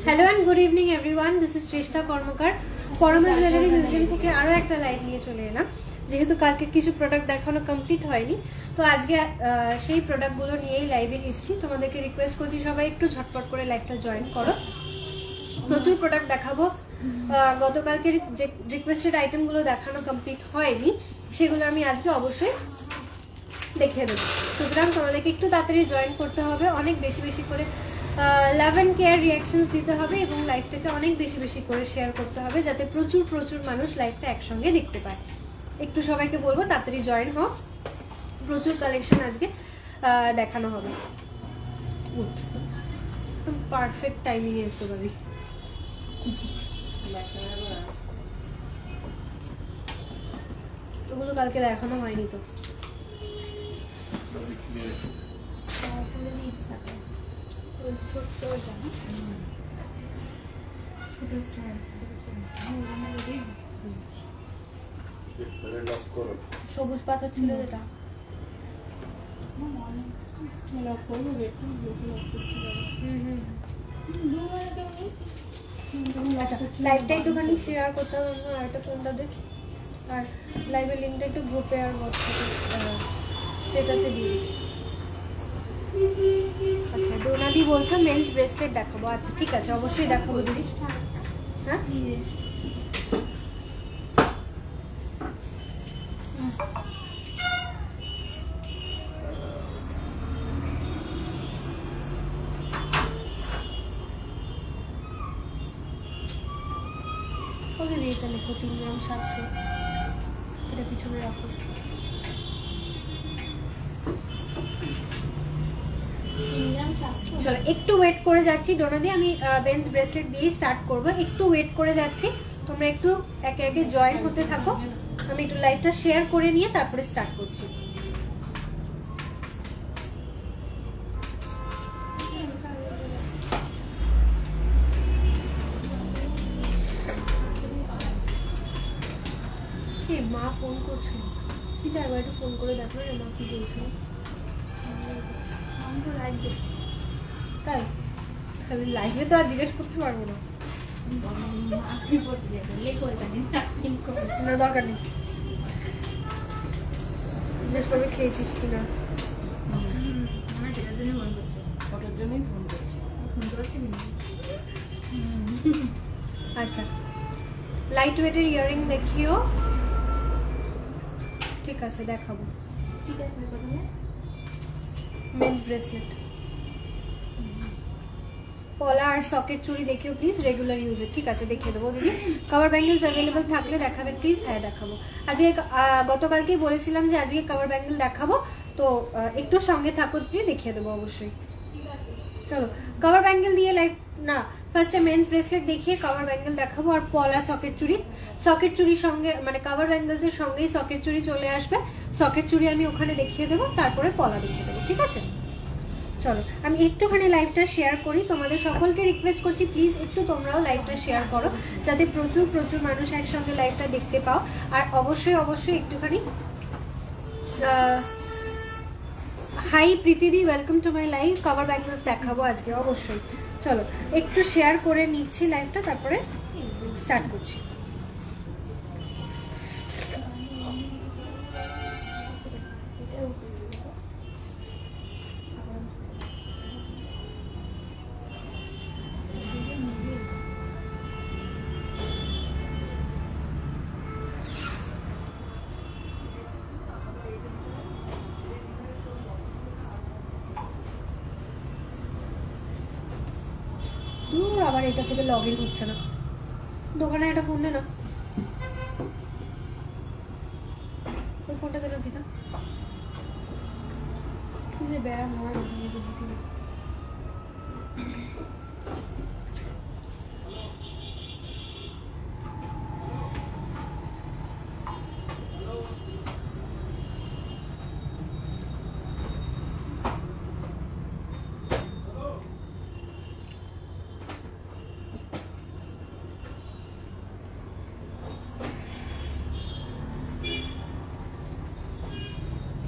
Hello and good evening everyone, this is Shreshtha Karmakar. Parama jewellery museum থেকে আরও একটা লাইভ নিয়ে চলে এলাম। যেহেতু কালকে কিছু প্রোডাক্ট দেখানো কমপ্লিট হয়নি, তো আজকে সেই প্রোডাক্টগুলো নিয়েই লাইভে এসেছি। তোমাদেরকে রিকোয়েস্ট করছি সবাই একটু ঝটপট করে লাইভটা জয়েন করো। প্রচুর প্রোডাক্ট দেখাবো। গতকালকের যে রিকোয়েস্টেড আইটেমগুলো দেখানো কমপ্লিট হয়নি, সেগুলো আমি আজকে অবশ্যই দেখিয়ে দেবো। সুতরাং তোমাদেরকে একটু তাড়াতাড়ি জয়েন করতে হবে, অনেক বেশি বেশি করে লাভ অ্যান্ড কেয়ার রিয়াকশনস দিতে হবে এবং লাইভটাকে অনেক বেশি বেশি করে শেয়ার করতে হবে, যাতে প্রচুর প্রচুর মানুষ লাইভটা একসঙ্গে দেখতে পায়। একটু সবাইকে বলবো তাড়াতাড়ি জয়েন হও, প্রচুর কালেকশন আজকে দেখানো হবে। একদম পারফেক্ট টাইমিং এসে পাবি। ওগুলো কালকে দেখানো হয়নি তো। সবুজ পাথর ছিল যেটা, লাইভটা একটুখানি শেয়ার করতে হবে। আর একটা ফোনটা দে, আর লাইভের লিঙ্কটা একটু গ্রুপে আর হোয়াটসঅ্যাপে স্ট্যাটাসে দিয়ে দিস। আচ্ছা, ডোনাদি বলছো মেন্স ব্রেসলেট দেখাবো। আচ্ছা ঠিক আছে, অবশ্যই দেখাবো দিদি। হ্যাঁ ওকে দিই, তাহলে 3 গ্রাম 700, এটা পিছনে রাখো। চলো একটু ওয়েট করে যাচ্ছি ডোনাদি, আমি বেন্স ব্রেসলেট দিয়ে স্টার্ট করব। একটু ওয়েট করে যাচ্ছি, তোমরা একটু একে একে জয়েন হতে থাকো। আমি একটু লাইভটা শেয়ার করে নিয়ে তারপরে স্টার্ট করছি। মা ফোন করছে, ঠিক আছে একটু ফোন করে দেখো রে মা কি বলছে। তাই তাহলে লাইভে তো আর জিজ্ঞেস করতে পারবো না, না দরকার নেই। জিজ্ঞেস করবে খেয়েছিস কিনা। আচ্ছা, লাইট ওয়েটের ইয়ারিং দেখিও। ঠিক আছে দেখাবো। মেন্স ব্রেসলেট, পলা আর সকেট চুড়ি দেখিও প্লিজ, রেগুলার ইউজের। ঠিক আছে দেখিয়ে দেবো দিদি। কভার ব্যাঙ্গেলস অ্যাভেলেবল থাকলে দেখাবেন প্লিজ। হ্যাঁ দেখাবো আজকে, গতকালকেই বলেছিলাম যে আজকে কভার ব্যাঙ্গেল দেখাবো, তো একটু সঙ্গে থাকো দিদি, দেখিয়ে দেবো অবশ্যই। চলো কভার ব্যাঙ্গেল দিয়ে লাইক না, ফার্স্টে মেন্স ব্রেসলেট দেখিয়ে কভার ব্যাঙ্গেল দেখাবো, আর পলা সকেট চুড়ি। সকেট চুড়ির সঙ্গে মানে কভার ব্যাঙ্গেলসের সঙ্গেই সকেট চুড়ি চলে আসবে। সকেট চুড়ি আমি ওখানে দেখিয়ে দেবো, তারপরে পলা দেখিয়ে দেবো। ঠিক আছে চলো আমি একটুখানি লাইভটা শেয়ার করি। তোমাদের সকলকে রিকোয়েস্ট করছি প্লিজ একটু তোমরাও লাইভটা শেয়ার করো, যাতে প্রচুর প্রচুর মানুষ একসঙ্গে লাইভটা দেখতে পাও। আর অবশ্যই অবশ্যই একটুখানি হাই প্রীতিদি, welcome to my live. Cover bangles দেখাবো আজকে অবশ্যই। চলো একটু শেয়ার করে নিচ্ছি লাইভটা, তারপরে স্টার্ট করছি। আবার এটা থেকে লগ ইন হচ্ছে না, দোকানে একটা ফোন দে না, ওই ফোনটা দেবে পিতা। কি যে ব্যায়াম হয় বুঝছি না।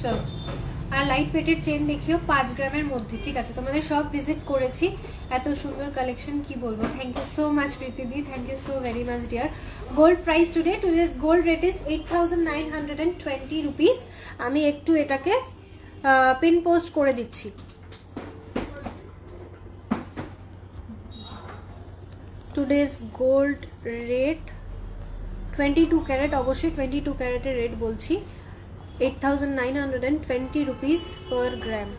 চলো আর লাইট ওয়েটের চেন দেখিও 5 গ্রামের মধ্যে, ঠিক আছে। তোমাদের সব ভিজিট করেছি, এত সুন্দর কালেকশন কি বলবো। থ্যাংক ইউ সো মাচ প্রীতিদি, thank you so very much dear. Gold price today's gold rate is 8920 rupees. আমি একটু এটাকে পিন পোস্ট করে দিচ্ছি। টুডেস গোল্ড রেট 22 ক্যারেট, অবশ্যই 22 ক্যারেটের রেট বলছি, 8920 রুপিস পার গ্রাম।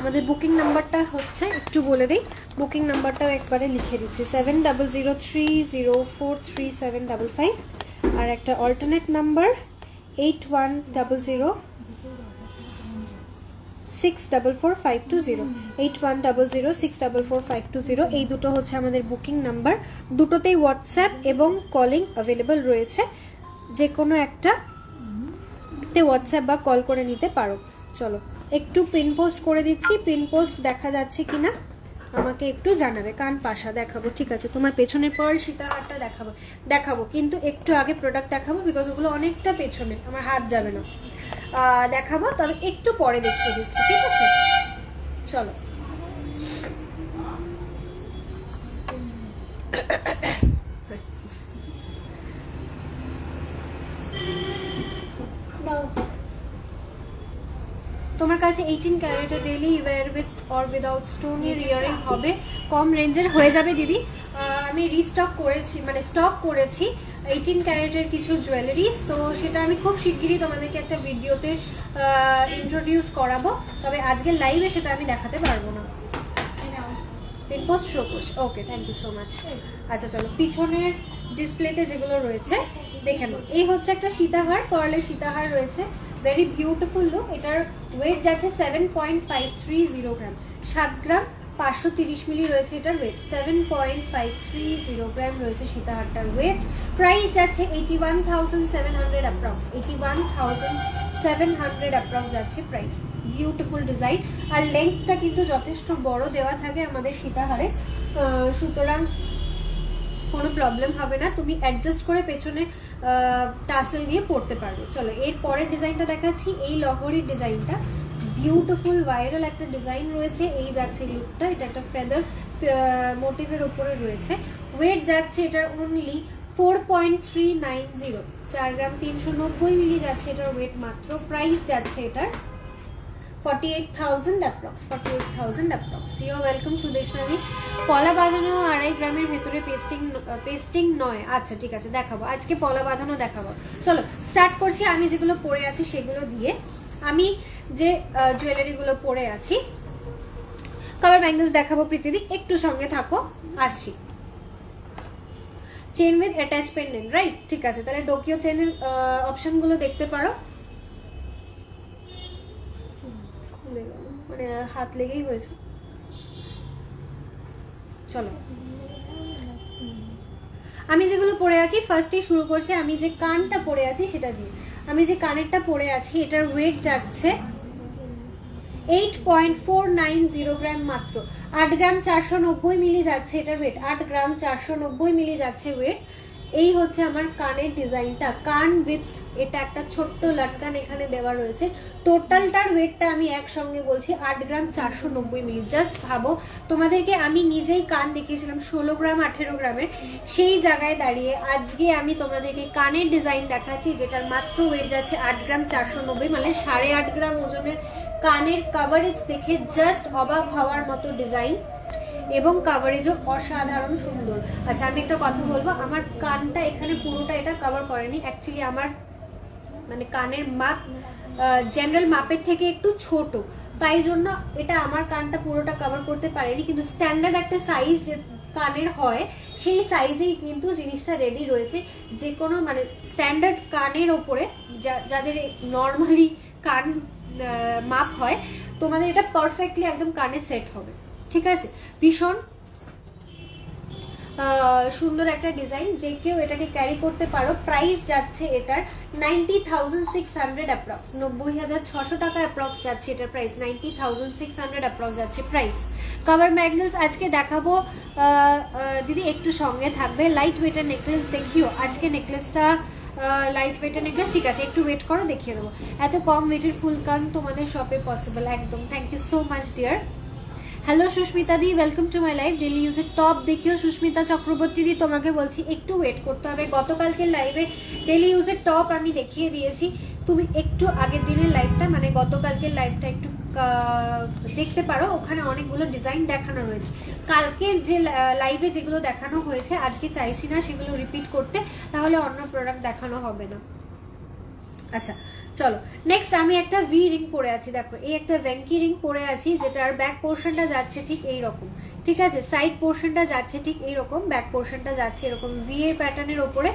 আমাদের বুকিং নাম্বারটা হচ্ছে, একটু বলে দিই, বুকিং নাম্বারটাও একবারে লিখে দিচ্ছি, 7003043755, আর একটা অল্টারনেট নাম্বার 8100644520, 8100644520। এই দুটো হচ্ছে আমাদের বুকিং নাম্বার। দুটোতেই হোয়াটসঅ্যাপ এবং কলিং অ্যাভেলেবল রয়েছে, যে কোনো একটাতে হোয়াটসঅ্যাপ বা কল করে নিতে পারো। চলো একটু পিন পোস্ট করে দিচ্ছি, পিন পোস্ট দেখা যাচ্ছে কিনা আমাকে একটু জানাবে। কান পাশা দেখাবো, ঠিক আছে। তোমার পেছনের পার্ল সীতাহারটা দেখাবো কিন্তু একটু আগে প্রোডাক্ট দেখাবো, বিকজ ওগুলো অনেকটা পেছনে, আমার হাত যাবে না। দেখাবো, তবে একটু পরে দেখিয়ে দিচ্ছি, ঠিক আছে। চলো তোমার কাছে 18 ক্যারেটের daily wear with or without স্টোনের ইয়ারিং হবে, কম রেঞ্জের হয়ে যাবে দিদি। আমি রিস্টক করেছি, মানে স্টক করেছি 18 ক্যারেটের কিছু জুয়েলারিস, তো সেটা আমি খুব শিগগিরই তোমাদেরকে একটা ভিডিওতে ইন্ট্রোডিউস করাবো, তবে আজকের লাইভে সেটা আমি দেখাতে পারবো না। পিন পোস্ট শো করছি, ওকে, থ্যাংক ইউ সো মাচ। আচ্ছা চলো, পিছনের ডিসপ্লেতে যেগুলো রয়েছে দেখে নাও। এই হচ্ছে একটা সীতাহার, পার্লের সীতাহার রয়েছে, ভেরি বিউটিফুল লুক। এটার ওয়েট যাচ্ছে 7.530 গ্রাম, 7 গ্রাম 530 মিলি রয়েছে এটার ওয়েট, 7.530 গ্রাম রয়েছে সীতাহারটার ওয়েট। প্রাইস যাচ্ছে 81,700 অ্যাপ্রক্স, 81,700 অ্যাপ্রক্স যাচ্ছে প্রাইস। বিউটিফুল ডিজাইন, আর লেন্থটা কিন্তু যথেষ্ট বড় দেওয়া থাকে আমাদের সীতাহারে, সুতরাং কোনো প্রবলেম হবে না, তুমি অ্যাডজাস্ট করে পেছনে টাসেল দিয়ে পরতে পারবে। চলো এর পরের ডিজাইনটা দেখাচ্ছি, এই লহরির ডিজাইনটা বিউটিফুল ভাইরাল একটা ডিজাইন রয়েছে। এই যাচ্ছে লুকটা, এটা একটা ফেদার মোটিভের উপরে রয়েছে। ওয়েট যাচ্ছে এটার অনলি 4.390, 4 গ্রাম 390 মিলি যাচ্ছে এটার ওয়েট মাত্র। প্রাইস যাচ্ছে এটার 48,000 অ্যাপ্রক্স, 48,000 অ্যাপ্রক্স। ইউ ওয়েলকাম সুদেশনাদি। পলা বাঁধানো 2.5 গ্রামের ভেতরে পেস্টিং নয়। আচ্ছা ঠিক আছে, দেখাবো আজকে, পলা বাঁধানো দেখাবো। চলো স্টার্ট করছি। আমি যেগুলো পরে আছি সেগুলো দিয়ে, আমি যে জুয়েলারিগুলো পরে আছি, কভার ব্যাঙ্গলস দেখাবো প্রীতিদি, একটু সঙ্গে থাকো, আসছি। Chain with attach pendant, right, ঠিক আছে। তাহলে ডোকিও চেনের অপশনগুলো দেখতে পারো। মানে হাত লেগেই হয়েছে। চলো আমি যেগুলো পরে আছি ফার্স্টেই শুরু করছি। আমি যে কানটা পরে আছি সেটা দিয়ে, আমি যে কানেরটা পরে আছি এটার ওয়েট যাচ্ছে 8.490 গ্রাম মাত্র, 8 গ্রাম 490 মিলি যাচ্ছে এটার ওয়েট, 8 গ্রাম 490 মিলি যাচ্ছে ওয়েট। এই হচ্ছে আমার কানের ডিজাইনটা, কান উইথ এটা একটা ছোট্ট লাটকান এখানে দেওয়া রয়েছে। টোটালটার ওয়েটটা আমি একসঙ্গে বলছি 8 গ্রাম 490 মিলি। জাস্ট ভাবো, তোমাদেরকে আমি নিজেই কান দেখিয়েছিলাম 16 গ্রাম 18 গ্রামের, সেই জায়গায় দাঁড়িয়ে আজকে আমি তোমাদেরকে কানের ডিজাইন দেখাচ্ছি যেটার মাত্র ওয়েট যাচ্ছে 8 গ্রাম 490, মানে 8.5 গ্রাম ওজনের কানের কাভারেজ দেখে জাস্ট অবাক হওয়ার মতো ডিজাইন, এবং কাভারেজও অসাধারণ সুন্দর। আচ্ছা আমি একটা কথা বলবো, আমার কানটা এখানে পুরোটা এটা কভার করেনি, অ্যাকচুয়ালি আমার মানে কানের মাপ জেনারেল মাপের থেকে একটু ছোট, তাই জন্য এটা আমার কানটা পুরোটা কভার করতে পারেনি। কিন্তু স্ট্যান্ডার্ড একটা সাইজ যে কানের হয় সেই সাইজেই কিন্তু জিনিসটা রেডি রয়েছে। যে কোনো মানে স্ট্যান্ডার্ড কানের ওপরে যাদের নর্মালি কান মাপ হয়, তোমাদের এটা পারফেক্টলি একদম কানে সেট হবে, ঠিক আছে। ভীষণ সুন্দর একটা ডিজাইন, যে কেউ এটাকে ক্যারি করতে পারো। প্রাইস যাচ্ছে এটার 90,600 অ্যাপ্রক্স, 90,600 টাকা অ্যাপ্রক্স যাচ্ছে এটার প্রাইস, 90,600 অ্যাপ্রক্স যাচ্ছে প্রাইস। কভার ম্যাগনেটস আজকে দেখাবো দিদি, একটু সঙ্গে থাকবে। লাইট ওয়েটের নেকলেস দেখিও আজকে, নেকলেসটা লাইট ওয়েটের নেকলেস, ঠিক আছে একটু ওয়েট করো দেখিয়ে দেবো। এত কম ওয়েটের ফুল কান তোমাদের শপে পসিবল একদম। Thank you so much dear. Hello Susmita দি, welcome to my live. Daily ইউজের টপ দেখিও সুস্মিতা চক্রবর্তী দি, তোমাকে বলছি একটু ওয়েট করতে হবে। গতকালকে লাইভে ডেলি ইউজের টপ আমি দেখিয়ে দিয়েছি, তুমি একটু আগের দিনের লাইভটা মানে গতকালকের লাইভটা একটু দেখতে পারো, ওখানে অনেকগুলো ডিজাইন দেখানো রয়েছে। কালকে যে লাইভে যেগুলো দেখানো হয়েছে আজকে চাইছি না সেগুলো রিপিট করতে, তাহলে অন্য প্রোডাক্ট দেখানো হবে না। আচ্ছা চলো নেক্সট, আমি একটা ভি রিং পরে আছি, দেখো এই একটা ভ্যাঙ্কি রিং পরে আছি, যেটার ব্যাক পোর্শনটা যাচ্ছে ঠিক এই রকম, ঠিক আছে সাইড পোর্শনটা যাচ্ছে ঠিক এই রকম, ব্যাক পোর্শনটা যাচ্ছে এরকম ভি এর প্যাটার্নের ওপরে,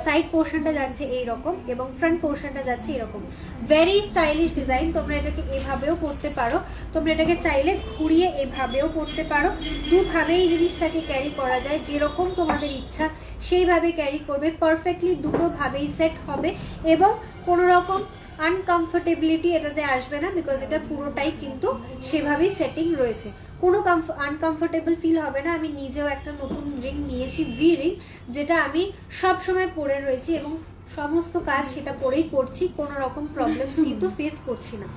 সাইড পোর্শনটা যাচ্ছে এইরকম এবং ফ্রন্ট পোর্শনটা যাচ্ছে এরকম। ভেরি স্টাইলিশ ডিজাইন, তোমরা এটাকে এভাবেও পরতে পারো, তোমরা এটাকে চাইলে ঘুরিয়ে এভাবেও পরতে পারো, দুভাবেই জিনিসটাকে ক্যারি করা যায়, যেরকম তোমাদের ইচ্ছা সেইভাবে ক্যারি করবে, পারফেক্টলি দুটো ভাবেই সেট হবে এবং কোনো রকম আনকমফোর্টেবিলিটি এটাতে আসবে না, বিকজ এটা পুরোটাই কিন্তু সেভাবেই সেটিং রয়েছে, কোনো আনকমফোর্টেবল ফিল হবে না। আমি নিজেও একটা নতুন রিং নিয়েছি, ভি রিং, যেটা আমি সব সময় পরে রয়েছি এবং সমস্ত কাজ সেটা পরেই করছি, কোনো রকম প্রবলেম কিন্তু ফেস করছি না।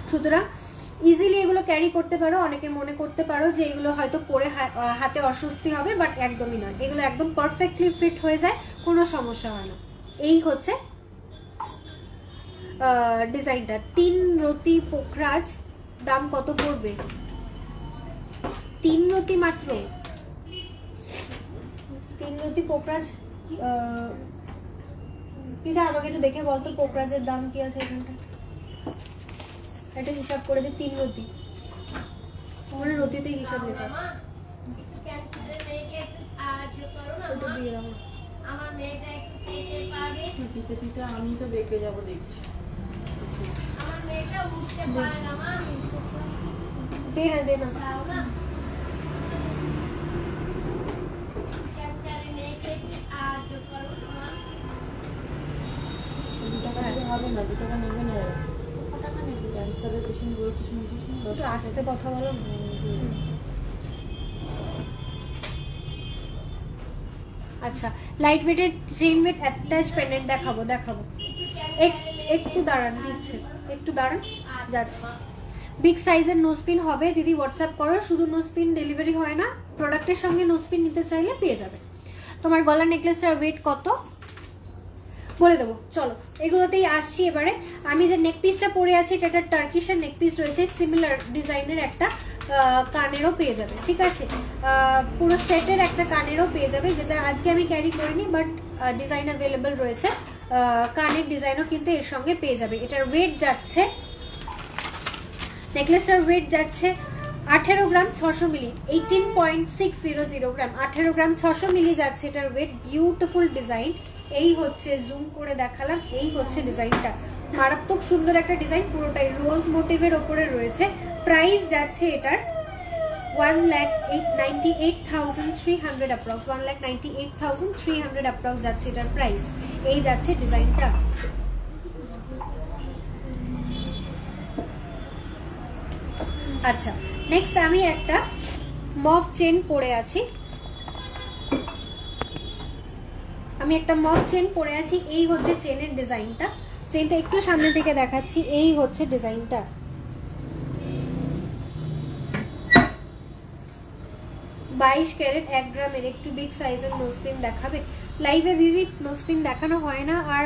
সুতরাং ইজিলি এগুলো ক্যারি করতে পারো। অনেকে মনে করতে পারো যে এগুলো হয়তো পরে হাতে অস্বস্তি হবে, বাট একদমই নয়, এগুলো একদম পারফেক্টলি ফিট হয়ে যায়, কোনো সমস্যা হয় না। এই হচ্ছে ডিজাইনটা। 3 রতি পোখরাজ, দাম কত পড়বে? 3 রতি মাত্র, 3 রতি পোখরাজ। দিদা আমাকে একটু দেখে বলতো পোখরাজের দাম কি আছে এখানটা, এটা হিসাব করে দিই। 3 রতি মানে রতিতে হিসাব লেখা আছে, ওটা দিয়ে দাও। আমার মেয়েটা একটু খেতে পারবে, দিতে দিতে আমি তো বেঁকে যাব দেখছি। আমার মেয়েটা উঠতে পারে না, মা দে না দে না। দাও না, ক্যান্সারের মেয়েকে একটু সাহায্য করো মা। 2 টাকা দিলে হবে না, 2 টাকা নেবে না, কত টাকা নেবে? ক্যান্সারের পেশেন্ট বলছি শুনছিস না, 10 টাকা। আস্তে কথা বলো। আচ্ছা লাইট ওয়েটের চেইন ওয়েট অ্যাটাচ পেন্ডেন্ট দেখাবো, একটু দাঁড়ান, দিচ্ছে একটু দাঁড়ান, যাচ্ছে। বিগ সাইজের নোজপিন হবে দিদি, হোয়াটসঅ্যাপ করো। শুধু নোজপিন ডেলিভারি হয় না, প্রোডাক্টের সঙ্গে নোজপিন নিতে চাইলে পেয়ে যাবে। তোমার গলার নেকলেসটার ওয়েট কত বলে দেবো, চলো এগুলোতেই আসছি এবারে। আমি যে নেক পিসটা পরে আছি এটা একটা টার্কিশের নেক পিস রয়েছে, সিমিলার ডিজাইনের একটা কানেরও পেয়ে যাবে, ঠিক আছে পুরো সেটের একটা কানেরও পেয়ে যাবে, যেটা আজকে আমি ক্যারি করিনি, বাট ডিজাইন অ্যাভেলেবল রয়েছে, কানের ডিজাইনও কিন্তু এর সঙ্গে পেয়ে যাবে। এটার ওয়েট যাচ্ছে, নেকলেসটার ওয়েট যাচ্ছে 18 গ্রাম 600 মিলি, 18.600 গ্রাম, 18 গ্রাম 600 মিলি যাচ্ছে এটার ওয়েট। বিউটিফুল ডিজাইন, এই হচ্ছে জুম করে দেখালাম, এই হচ্ছে ডিজাইনটা, মারাত্মক সুন্দর একটা ডিজাইন, পুরোটাই রোজ মোটিভের ওপরে রয়েছে। প্রাইস যাচ্ছে এটার 1,98,300 অ্যাপ্রক্স, 1,98,300 অ্যাপ্রক্স যাচ্ছে এটার প্রাইস। এই যাচ্ছে ডিজাইনটা। আচ্ছা নেক্সট আমি একটা মফ চেন পরে আছি, এই হচ্ছে চেনের ডিজাইনটা, চেনটা একটু সামনে থেকে দেখাচ্ছি, এই হচ্ছে ডিজাইনটা। 22 ক্যারেট 1 গ্রামের, একটু বিগ সাইজের নোজপিন দেখাবে লাইভে দিদি? নোজপিন দেখানো হয় না, আর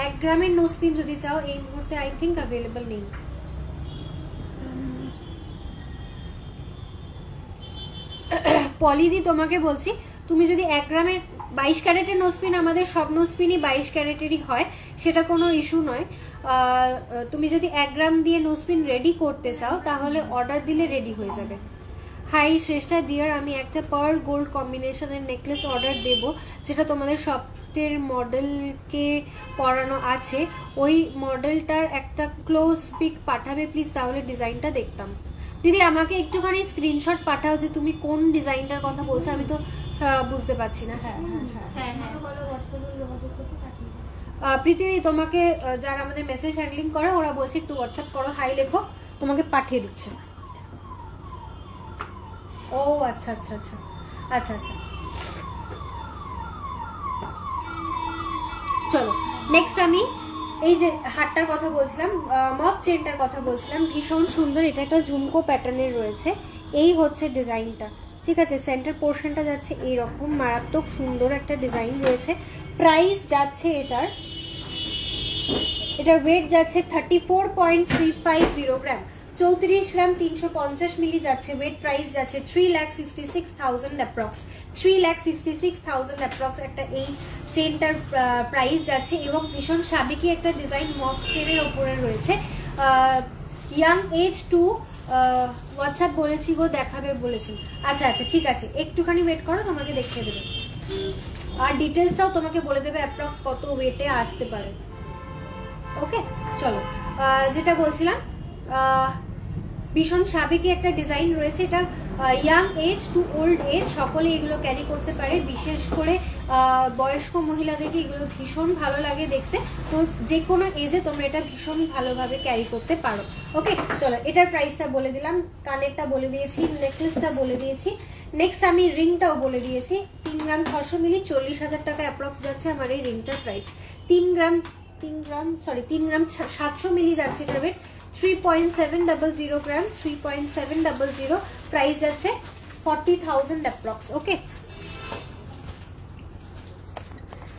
1 গ্রামের নোজপিন যদি চাও এই মুহূর্তে আই থিঙ্ক অ্যাভেলেবল নেই। পলিদি তোমাকে বলছি, তুমি যদি 1 গ্রামের 22 ক্যারেটের নোজপিন, আমাদের সব নোজপিনই 22 ক্যারেটেরই হয়, সেটা কোনো ইস্যু নয়। তুমি যদি 1 গ্রাম দিয়ে নোজপিন রেডি করতে চাও তাহলে অর্ডার দিলে রেডি হয়ে যাবে। হাই শ্রেষ্ঠা ডিয়ার, আমি একটা পার্ল গোল্ড কম্বিনেশনের নেকলেস অর্ডার দেব, যেটা তোমাদের সপ্তের মডেলকে পরানো আছে, ওই মডেলটার একটা ক্লোজ পিক পাঠাবে প্লিজ, তাহলে ডিজাইনটা দেখতাম। দিদি আমাকে একটুখানি স্ক্রিনশট পাঠাও যে তুমি কোন ডিজাইনটার কথা বলছো, আমি তো বুঝতে পারছি না। হ্যাঁ হ্যাঁ হ্যাঁ হ্যাঁ প্রীতি তোমাকে যারা আমাদের মেসেজ হ্যান্ডলিং করে ওরা বলছে একটু হোয়াটসঅ্যাপ করো, হাই লেখো, তোমাকে পাঠিয়ে দিচ্ছে। ও আচ্ছা আচ্ছা আচ্ছা আচ্ছা আচ্ছা, চলো নেক্সট আমি এই যে হারটার কথা বলছিলাম, মফ চেনটার কথা বলছিলাম, ভীষণ সুন্দর। এটা একটা ঝুমকো প্যাটার্নের রয়েছে, এই হচ্ছে ডিজাইনটা, ঠিক আছে। সেন্টার পোর্শনটা যাচ্ছে এইরকম, মারাত্মক সুন্দর একটা ডিজাইন রয়েছে। প্রাইস যাচ্ছে এটার ওয়েট যাচ্ছে 34.350 গ্রাম, 34 গ্রাম 350 মিলি যাচ্ছে। ওয়েট প্রাইস যাচ্ছে 3,66,000 অ্যাপ্রক্স, 3,66,000 অ্যাপ্রক্স একটা এই চেনটার প্রাইস যাচ্ছে। এবং ভীষণ সাবেকি একটা ডিজাইন মফ চেনের ওপরে রয়েছে। ইয়াং এজ টু হোয়াটসঅ্যাপ বলেছি গো, দেখাবে বলেছেন। আচ্ছা আচ্ছা ঠিক আছে, একটুখানি ওয়েট করো, তোমাকে দেখিয়ে দেবে। আর ডিটেলসটাও তোমাকে বলে দেবে অ্যাপ্রক্স কত ওয়েটে আসতে পারে। ওকে চলো, যেটা বলছিলাম, ভীষণ সাবেকি একটা ডিজাইন রয়েছে। এটা young age to old age সকলে এগুলো ক্যারি করতে পারে, বিশেষ করে বয়স্ক মহিলাদেরকে এগুলো ভীষণ ভালো লাগে দেখতে। তো যে কোনো এজে তোমরা এটা ভীষণ ভালোভাবে ক্যারি করতে পারো। ওকে চলো, এটার প্রাইসটা বলে দিলাম, কানেরটা বলে দিয়েছি, নেকলেসটা বলে দিয়েছি। নেক্সট আমি রিংটাও বলে দিয়েছি। 3 গ্রাম 600 মিলি 40,000 টাকা অ্যাপ্রক্স যাচ্ছে আমার এই রিংটার প্রাইস। 3 গ্রাম 700 মিলি যাচ্ছে এটার ওয়েট, 3.700 গ্রাম, 3.700 প্রাইস যাচ্ছে 40,000 অ্যাপ্রক্স। ওকে,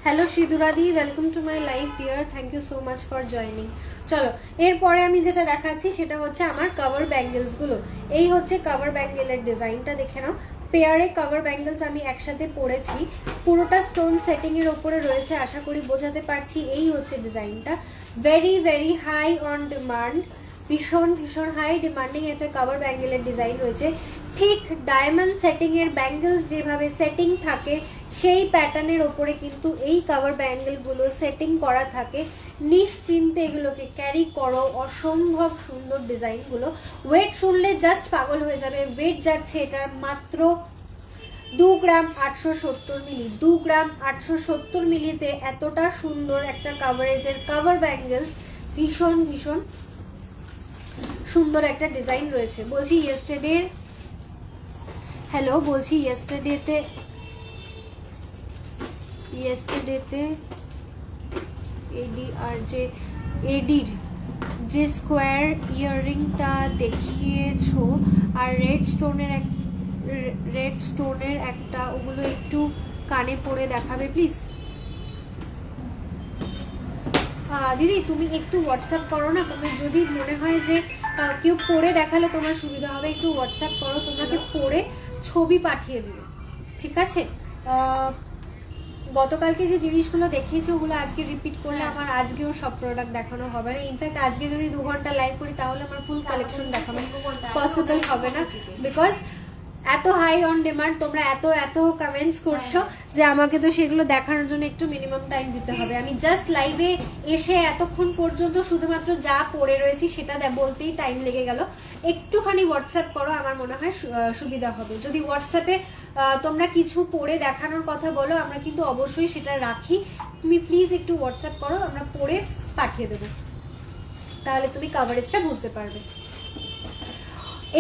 হ্যালো শ্রীদুরাদি, welcome to my live dear, thank you so much for joining. চলো এরপরে আমি যেটা দেখাচ্ছি সেটা হচ্ছে আমার কভার ব্যাঙ্গেলসগুলো। এই হচ্ছে কভার ব্যাঙ্গেলের ডিজাইনটা, দেখে নাও। পেয়ারে কভার ব্যাঙ্গেলস আমি একসাথে পরেছি, পুরোটা স্টোন সেটিং এর ওপরে রয়েছে, আশা করি বোঝাতে পারছি। এই হচ্ছে ডিজাইনটা, very very high on demand, ভীষণ ভীষণ হাই ডিমান্ডিং একটা কভার ব্যাঙ্গেলের ডিজাইন রয়েছে। ঠিক ডায়মন্ড সেটিং এর ব্যাঙ্গেলস যেভাবে সেটিং থাকে সেই প্যাটার্নের ওপরে কিন্তু এই কভার ব্যাঙ্গেলগুলো সেটিং করা থাকে। নিশ্চিন্তে এগুলোকে ক্যারি করো, অসম্ভব সুন্দর ডিজাইনগুলো। ওয়েট শুনলে জাস্ট পাগল হয়ে যাবে। ওয়েট যাচ্ছে এটার মাত্র 2 গ্রাম 870 মিলি। 2 গ্রাম 870 মিলিতে এতটা সুন্দর একটা কাভারেজের কভার ব্যাঙ্গেলস, ভীষণ ভীষণ সুন্দর একটা ডিজাইন রয়েছে। বলছি ইয়েস্টারডে, হ্যালো, বলছি ইয়েস্টারডেতে এডির যে স্কোয়ার ইয়াররিংটা দেখিয়েছো আর রেড স্টোনের একটা, ওগুলো একটু কানে পরে দেখাবে প্লিজ। দিদি তুমি একটু হোয়াটসঅ্যাপ করো না, তোমার যদি মনে হয় যে কেউ পরে দেখালে তোমার সুবিধা হবে, একটু হোয়াটসঅ্যাপ করো, তোমাকে পরে ছবি পাঠিয়ে দিবে, ঠিক আছে। গতকালকে যে জিনিসগুলো দেখিয়েছি ওগুলো আজকে রিপিট করলে আমার আজকেও সব প্রোডাক্ট দেখানো হবে না। ইনফ্যাক্ট আজকে যদি 2 ঘন্টা লাইভ করি তাহলে আমার ফুল কালেকশন দেখানো পসিবল হবে না, বিকজ এত হাই অন ডিমান্ড, তোমরা এত এত কমেন্টস করছো যে আমাকে তো সেগুলো দেখানোর জন্য একটু মিনিমাম টাইম দিতে হবে। আমি জাস্ট লাইভে এসে এতক্ষণ পর্যন্ত শুধুমাত্র যা পড়ে রয়েছি সেটা বলতেই টাইম লেগে গেল। একটুখানি হোয়াটসঅ্যাপ করো, আমার মনে হয় সুবিধা হবে। যদি হোয়াটসঅ্যাপে তোমরা কিছু পড়ে দেখানোর কথা বলো, আমরা কিন্তু অবশ্যই সেটা রাখি। তুমি প্লিজ একটু হোয়াটসঅ্যাপ করো, আমরা পড়ে পাঠিয়ে দেবো, তাহলে তুমি কভারেজটা বুঝতে পারবে।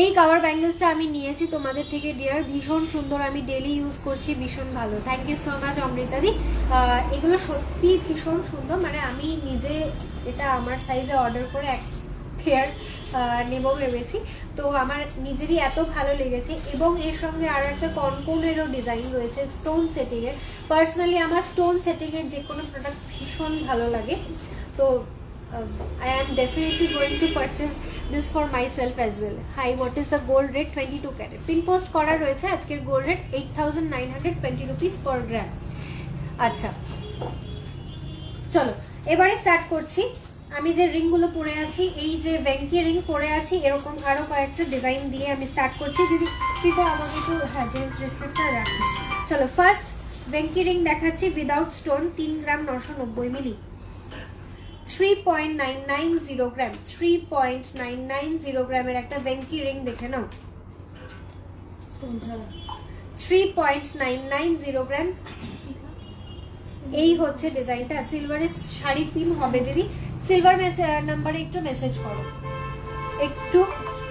এই কভার ব্যাঙ্গেলসটা আমি নিয়েছি তোমাদের থেকে ডিয়ার, ভীষণ সুন্দর, আমি ডেলি ইউজ করছি, ভীষণ ভালো। থ্যাংক ইউ সো মাচ অমৃতাদি। এগুলো সত্যি ভীষণ সুন্দর, মানে আমি নিজে এটা আমার সাইজে অর্ডার করে এক পেয়ার নেবো ভেবেছি, তো আমার নিজেরই এত ভালো লেগেছে। এবং এর সঙ্গে আরও একটা কনকনেরও ডিজাইন রয়েছে স্টোন সেটিংয়ের। পার্সোনালি আমার স্টোন সেটিংয়ের যে কোনো প্রোডাক্ট ভীষণ ভালো লাগে, তো I am definitely going to purchase this for myself as well. Hi, what is the gold rate? 22 carat. Pin post করা রয়েছে, আজকের gold rate 8,920 rupees per gram. আচ্ছা চলো এবারে স্টার্ট করছি। আমি যে রিংগুলো পরে আছি, এই যে ভেঙ্কি রিং পরে আছি, এরকম আরো কয়েকটা ডিজাইন দিয়ে আমি স্টার্ট করছি। যদি তুই তো আমাকে একটু জেন্টস রেসপেক্টটা রাখিস। চলো ফার্স্ট ভেঙ্কি রিং দেখাচ্ছি উইদাউট স্টোন, 3 গ্রাম 990 মিলি, 3.990 গ্রাম, 3.990 গ্রামের একটা ভেঙ্কি রিং দেখে নাও। 3.990 গ্রাম। এই হচ্ছে ডিজাইনটা। সিলভারের শাড়ি পিন হবে দিদি। সিলভার নাম্বারে একটু মেসেজ করো, একটু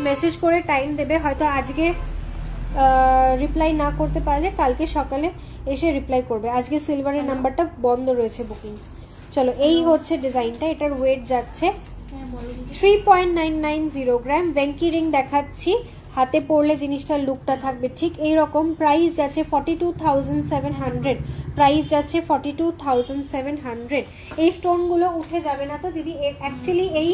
মেসেজ করে টাইম দেবে। হয়তো আজকে রিপ্লাই না করতে পারলে কালকে সকালে এসে রিপ্লাই করবে। আজকে সিলভারের নাম্বারটা বন্ধ রয়েছে বুকিং। চলো, এই হচ্ছে ডিজাইনটা। এটার ওয়েট যাচ্ছে 3.990 গ্রাম। ভেঙ্কি রিং দেখাচ্ছি, হাতে পরলে জিনিসটার লুকটা থাকবে ঠিক এই রকম। প্রাইস যাচ্ছে 42,700। প্রাইস যাচ্ছে 42,700। এই স্টোনগুলো উঠে যাবে না তো দিদি? অ্যাকচুয়ালি এই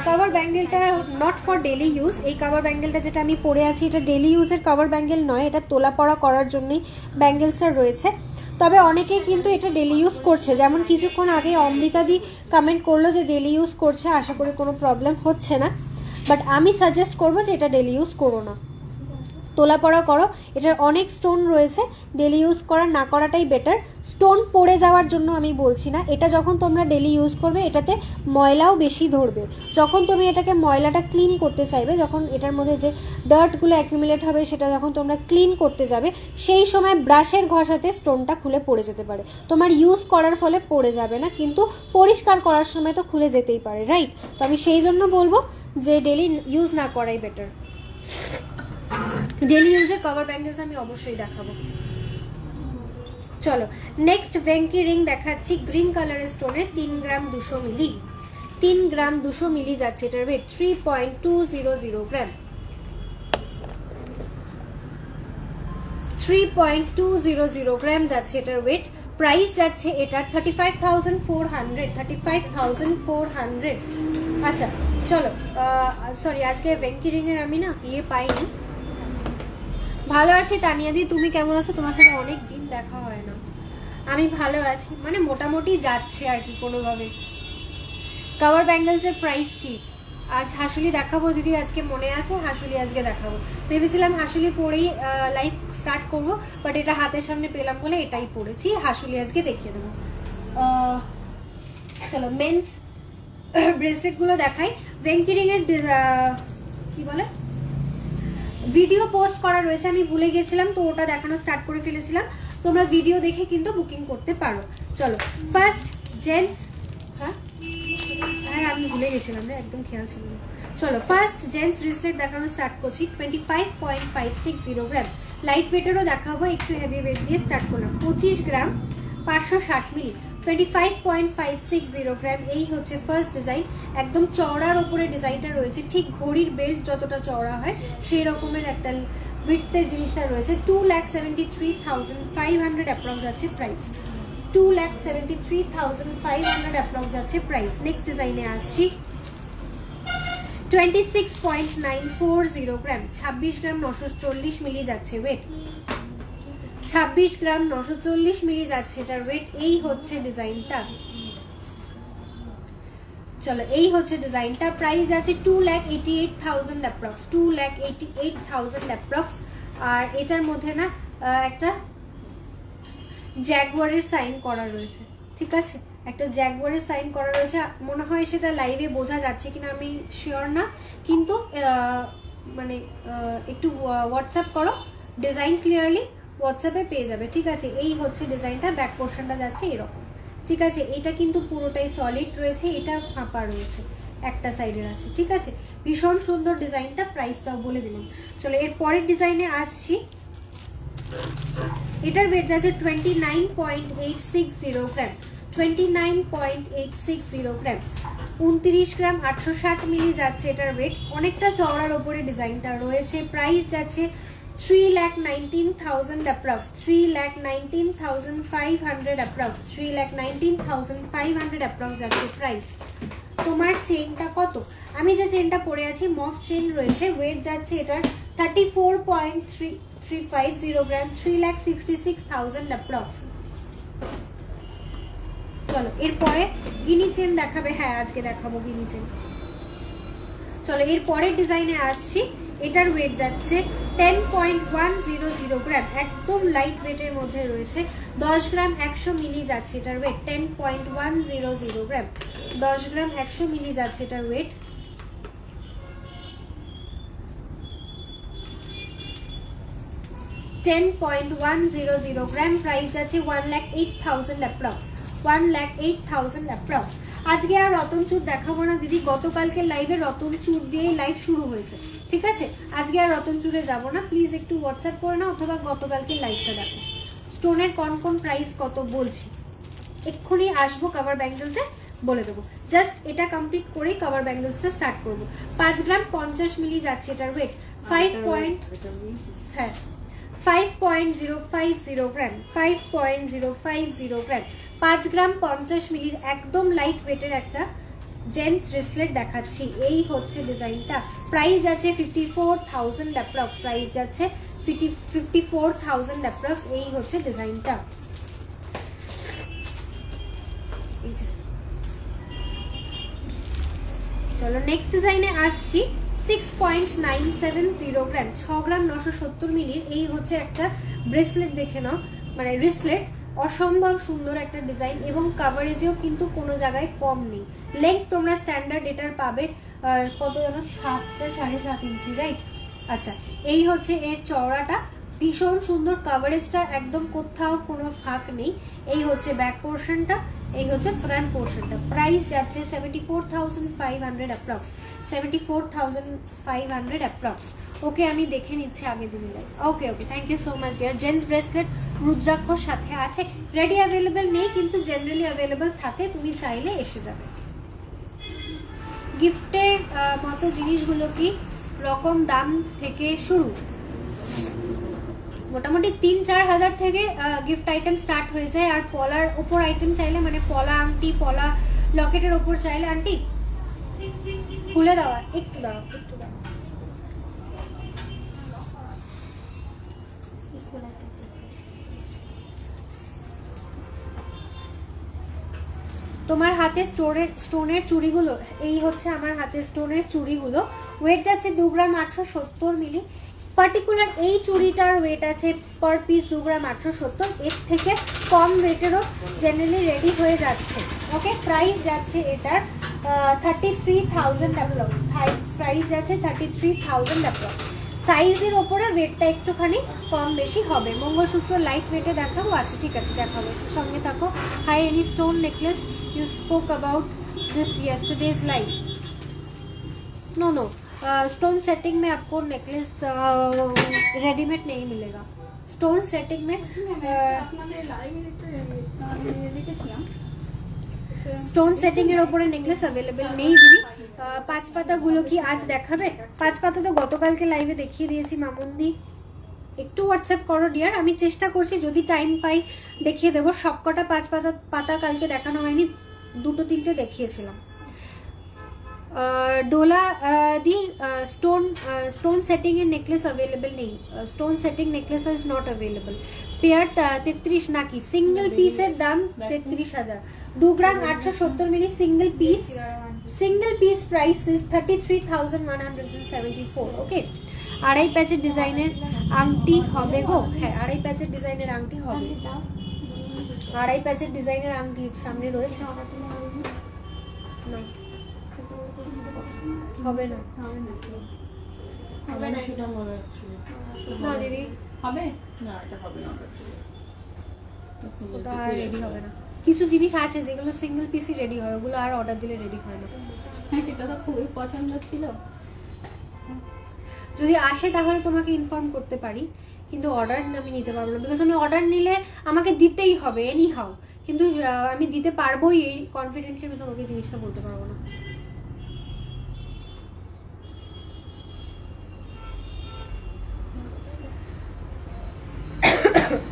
কাভার ব্যাঙ্গেলটা নট ফর ডেলি ইউজ। এই কাভার ব্যাঙ্গেলটা যেটা আমি পরে আছি, এটা ডেলি ইউজের কাভার ব্যাঙ্গেল নয়, এটা তোলা পড়া করার জন্যই ব্যাঙ্গেলসটা রয়েছে। তবে অনেকেই কিন্তু এটা ডেলি ইউজ করছে, যেমন কিছুক্ষণ আগে অমৃতাদি কমেন্ট করলো যে ডেলি ইউজ করছে, আশা করি কোনো প্রবলেম হচ্ছে না। বাট আমি সাজেস্ট করবো যে এটা ডেলি ইউজ করো না, তোলা পড়া করো। এটার অনেক স্টোন রয়েছে, ডেলি ইউজ করা না করাটাই বেটার। স্টোন পড়ে যাওয়ার জন্য আমি বলছি না। এটা যখন তোমরা ডেলি ইউজ করবে এটাতে ময়লাও বেশি ধরবে। যখন তুমি এটাকে ময়লাটা ক্লিন করতে চাইবে, যখন এটার মধ্যে যে ডার্টগুলো অ্যাকুমুলেট হবে সেটা যখন তোমরা ক্লিন করতে যাবে, সেই সময় ব্রাশের ঘষাতে স্টোনটা খুলে পড়ে যেতে পারে। তোমার ইউজ করার ফলে পড়ে যাবে না, কিন্তু পরিষ্কার করার সময় তো খুলে যেতেই পারে, রাইট? তো আমি সেই জন্য বলবো যে ডেলি ইউজ না করাই বেটার। ডেলি ইউজের কভার ব্যাঙ্গেলস আমি অবশ্যই দেখাবো। চলো, নেক্সট ভেঙ্কি রিং দেখাচ্ছি গ্রিন কালারের স্টোনে। 3 গ্রাম 200 মিলি। 3 গ্রাম 200 মিলি যাচ্ছে এটার ওয়েট 3.200 গ্রাম। 3.200 গ্রাম যাচ্ছে এটার ওয়েট। প্রাইস যাচ্ছে এটার 35,400। 35,400। আচ্ছা চলো, সরি, আজকে ভেঙ্কি রিং এর আমি না পাইনি। ভালো আছি তানিয়াদি, তুমি কেমন আছো? তোমার সাথে অনেক দিন দেখা হয় না। আমি ভালো আছি, মানে মোটামুটি যাচ্ছে আর কি কোনোভাবে। কাভার ব্যাঙ্গেলসের প্রাইস কি? আজ হাসুলি দেখাবো দিদি, আজকে মনে আছে হাসুলি আজকে দেখাবো। ভেবেছিলাম হাসুলি পরেই লাইভ স্টার্ট করব, বাট এটা হাতের সামনে পেলাম বলে এটাই পড়েছি। হাসুলি আজকে দেখিয়ে দেবো। চলো, মেন্স ব্রেসলেটগুলো দেখাই। ভেঙ্কি রিং এর কি বলে ভিডিও পোস্ট করা রয়েছে, আমি ভুলে গেছিলাম, তো ওটা দেখানো স্টার্ট করে ফেলেছিলাম। তোমরা ভিডিও দেখে কিন্তু বুকিং করতে পারো। চলো, ফার্স্ট জেন্টস, হ্যাঁ আমি ভুলে গেছিলাম রে, একদম খেয়াল ছিল না। চলো, ফার্স্ট জেন্টস ব্রেসলেট দেখানো স্টার্ট করছি। 25.560 গ্রাম। লাইট ওয়েটেরও দেখাবো, একটু হেভি ওয়েট দিয়ে স্টার্ট করলাম। 25 গ্রাম 560 মিলি। 25.560 গ্রাম। এই হচ্ছে ফার্স্ট ডিজাইন। একদম চওড়ার ওপরে ডিজাইনটা রয়েছে, ঠিক ঘড়ির বেল্ট যতটা চওড়া হয় সেই রকমের একটা উইডথের জিনিসটা রয়েছে। 2,73,500 অ্যাপ্রক্স আছে প্রাইস। 2,73,500 অ্যাপ্রক্স আছে প্রাইস। নেক্সট ডিজাইনে আসছি। 26.940 গ্রাম। 26 গ্রাম 940 মিলি যাচ্ছে ওয়েট। 26 গ্রাম 940 মিলি যাচ্ছে এটার ওয়েট। এই হচ্ছে ডিজাইনটা। চলো, এই হচ্ছে ডিজাইনটা। প্রাইস আছে 2,88,000 অ্যাপ্রক্স। 2,88,000 অ্যাপ্রক্স। আর এটার মধ্যে না একটা জ্যাগুয়ারের সাইন করা রয়েছে, ঠিক আছে? একটা জ্যাগুয়ারের সাইন করা রয়েছে। মনে হয় সেটা লাইভে বোঝা যাচ্ছে কিনা আমি শিওর না, কিন্তু মানে একটু হোয়াটসঅ্যাপ করো, ডিজাইন ক্লিয়ারলি হোয়াটসঅ্যাপে পেয়ে যাবে, ঠিক আছে? এই হচ্ছে ডিজাইনটা। ব্যাক পোর্শনটা যাচ্ছে এরকম, ঠিক আছে? এটা কিন্তু পুরোটাই সলিড রয়েছে, এটা ফাঁপা রয়েছে, একটা সাইডের আছে, ঠিক আছে? ভীষণ সুন্দর ডিজাইনটা। প্রাইসটাও বলে দিলাম। চলো, এর পরের ডিজাইনে আসছি। এটার ওয়েট যাচ্ছে 29.860 গ্রাম। 29.860 গ্রাম। 29 গ্রাম 860 মিলি যাচ্ছে এটার ওয়েট। অনেকটা চওড়ার ওপরে ডিজাইনটা রয়েছে। প্রাইস যাচ্ছে 3,19,000 অ্যাপ্রক্স। 3,19,500 অ্যাপ্রক্স। 3,19,500 অ্যাপ্রক্স যাচ্ছে প্রাইস। তোমার চেনটা কত? আমি যে চেনটা পরে আছি মফ চেন রয়েছে। ওয়েট যাচ্ছে এটার 34.350 গ্রাম। 3,66,000 অ্যাপ্রক্স। চলো, এরপরে গিনি চেন দেখাবে। হ্যাঁ, আজকে দেখাবো গিনি চেন। চলো, এর পরের ডিজাইনে আসছি। এটার ওয়েট যাচ্ছে 10.100 গ্রাম। একদম লাইট ওয়েটের মধ্যে রয়েছে। 10 গ্রাম 100 মিলি যাচ্ছে এটার ওয়েট। 10.100 গ্রাম। 10 গ্রাম 100 মিলি যাচ্ছে এটার ওয়েট। 10.100 গ্রাম, প্রাইস আছে 1,08,000 অ্যাপ্রক্স, 1,08,000 অ্যাপ্রক্স। আজকে আর রতনচুর দেখাবো না দিদি, গতকালকে লাইভে রতনচুর দিয়েই লাইভ শুরু হয়েছে, ঠিক আছে? আজকে আর রতনচুরে যাবো না, প্লিজ একটু হোয়াটসঅ্যাপ করে নাও অথবা গতকালকে লাইভটা দেখো। স্টোনের কোন প্রাইস কত বলছি, এক্ষুনি আসবো কভার ব্যাঙ্গেলসে বলে দেবো। জাস্ট এটা কমপ্লিট করেই কভার ব্যাঙ্গেলসটা স্টার্ট করবো। 5 গ্রাম 50 মিলি যাচ্ছে এটার ওয়েট, 5.050 গ্রাম, 5.050 গ্রাম, 5 গ্রাম 50 মিলির একদম লাইট ওয়েটের একটা জেন্টস ব্রেসলেট দেখাচ্ছি। এই হচ্ছে ডিজাইনটা, প্রাইস আছে 54,000 অ্যাপ্রক্স, প্রাইস যাচ্ছে 54,000 অ্যাপ্রক্স। এই হচ্ছে ডিজাইনটা। চলো নেক্সট ডিজাইনে আসছি। 6.970 গ্রাম, 6 গ্রাম 970 মিলির এই হচ্ছে একটা ব্রেসলেট, দেখে নাও, মানে রিসলেট, অসম্ভব সুন্দর একটা ডিজাইন এবং কাভারেজেও কিন্তু কোনো জায়গায় কম নেই। লেন্থ তোমরা স্ট্যান্ডার্ড এটার পাবে কত যেন 7.5 ইঞ্চি, রাইট? আচ্ছা, এই হচ্ছে এর চওড়াটা, ভীষণ সুন্দর, কাভারেজটা একদম কোথাও কোনো ফাঁক নেই। এই হচ্ছে ব্যাক পোর্শনটা, এই হচ্ছে ফ্রন্ট পোর্শনটা। প্রাইস যাচ্ছে 74,500 অ্যাপ্রক্স, 74,500 অ্যাপ্রক্স। ওকে, আমি দেখে নিচ্ছি আগে দিন live. Okay okay, thank you so much dear. Gents bracelet রুদ্রাক্ষর সাথে আছে, রেডি অ্যাভেলেবেল নেই কিন্তু জেনারেলি অ্যাভেলেবেল থাকে, তুমি চাইলে এসে যাবে। গিফটের মতো জিনিসগুলো কি রকম দাম থেকে শুরু? মোটামুটি 3-4 হাজার থেকে গিফট আইটেম স্টার্ট হয়ে যায়। আর পলার ওপর আইটেম চাইলে, মানে পলা আংটি, পলা লকেটের ওপর চাইলে, আন্টি খুলে দেওয়া, একটু দাঁড়াও, একটু দাঁড়াও। তোমার হাতে স্টোনের চুড়িগুলো, এই হচ্ছে আমার হাতে স্টোনের চুড়িগুলো, ওয়েট যাচ্ছে 2 গ্রাম 870 মিলি। পার্টিকুলার এই চুড়িটার ওয়েট আছে পার পিস 2 গ্রাম 870, এর থেকে কম ওয়েটেরও জেনারেলি রেডি হয়ে যাচ্ছে। ওকে, প্রাইস যাচ্ছে এটার 33,000 অ্যাপ্রক্স, প্রাইস যাচ্ছে 33,000 অ্যাপ্রক্স। সাইজের ওপরে ওয়েটটা একটুখানি কম বেশি হবে। মঙ্গলসূত্র লাইট ওয়েটে দেখাবো, আচ্ছা ঠিক আছে দেখাবো, একটু সঙ্গে থাকো। Hi, any stone necklace you spoke about this yesterday's live? No no, stone setting में आपको नेकलेस रेडीमेड नहीं मिलेगा। स्टोन सेटिंग में স্টোন সেটিং এর উপরে নেকলেস অ্যাভেলেবেল নেই দিদি। 5 পাতাগুলো কি আজ দেখাবে? 5 পাতা তো গতকালকে লাইভে দেখিয়ে দিয়েছি মামুন্দি, একটু হোয়াটসঅ্যাপ করো ডিয়ার, আমি চেষ্টা করছি যদি টাইম পাই দেখিয়ে দেবো। সবকটা 5 পাতা কালকে দেখানো হয়নি, 2-3টে দেখিয়েছিলাম। Dola di stone setting and necklace available नहीं, stone setting necklace is not available. Pair 33 ना की सिंगल पीसर दाम 33,000, 2 gram 870 milli single piece price is 33,174। Okay, আড়াই প্যাচের ডিজাইনের আংটি হবে গো, হ্যাঁ আড়াই প্যাচের ডিজাইনের আংটি হবে, আড়াই প্যাচের ডিজাইনের আংটি সামনে রয়েছে। না হবে না, হবে না সেটা মনে হচ্ছে না দিদি, হবে না, এটা হবে না, ওটা আর রেডি হবে না। কিছু জিনিস আছে যেগুলো সিঙ্গেল পিসই রেডি হয়, ওগুলো আর অর্ডার দিলে রেডি হয় না। হ্যাঁ, এটা তো খুবই পছন্দ ছিল, যদি আসে তাহলে তোমাকে ইনফর্ম করতে পারি, কিন্তু অর্ডার আমি নিতে পারবো না, বিকজ আমি অর্ডার নিলে আমাকে দিতেই হবে এনি হাউ, কিন্তু আমি দিতে পারবোই এই কনফিডেন্টলি আমি তোমাকে জিনিসটা বলতে পারবো না।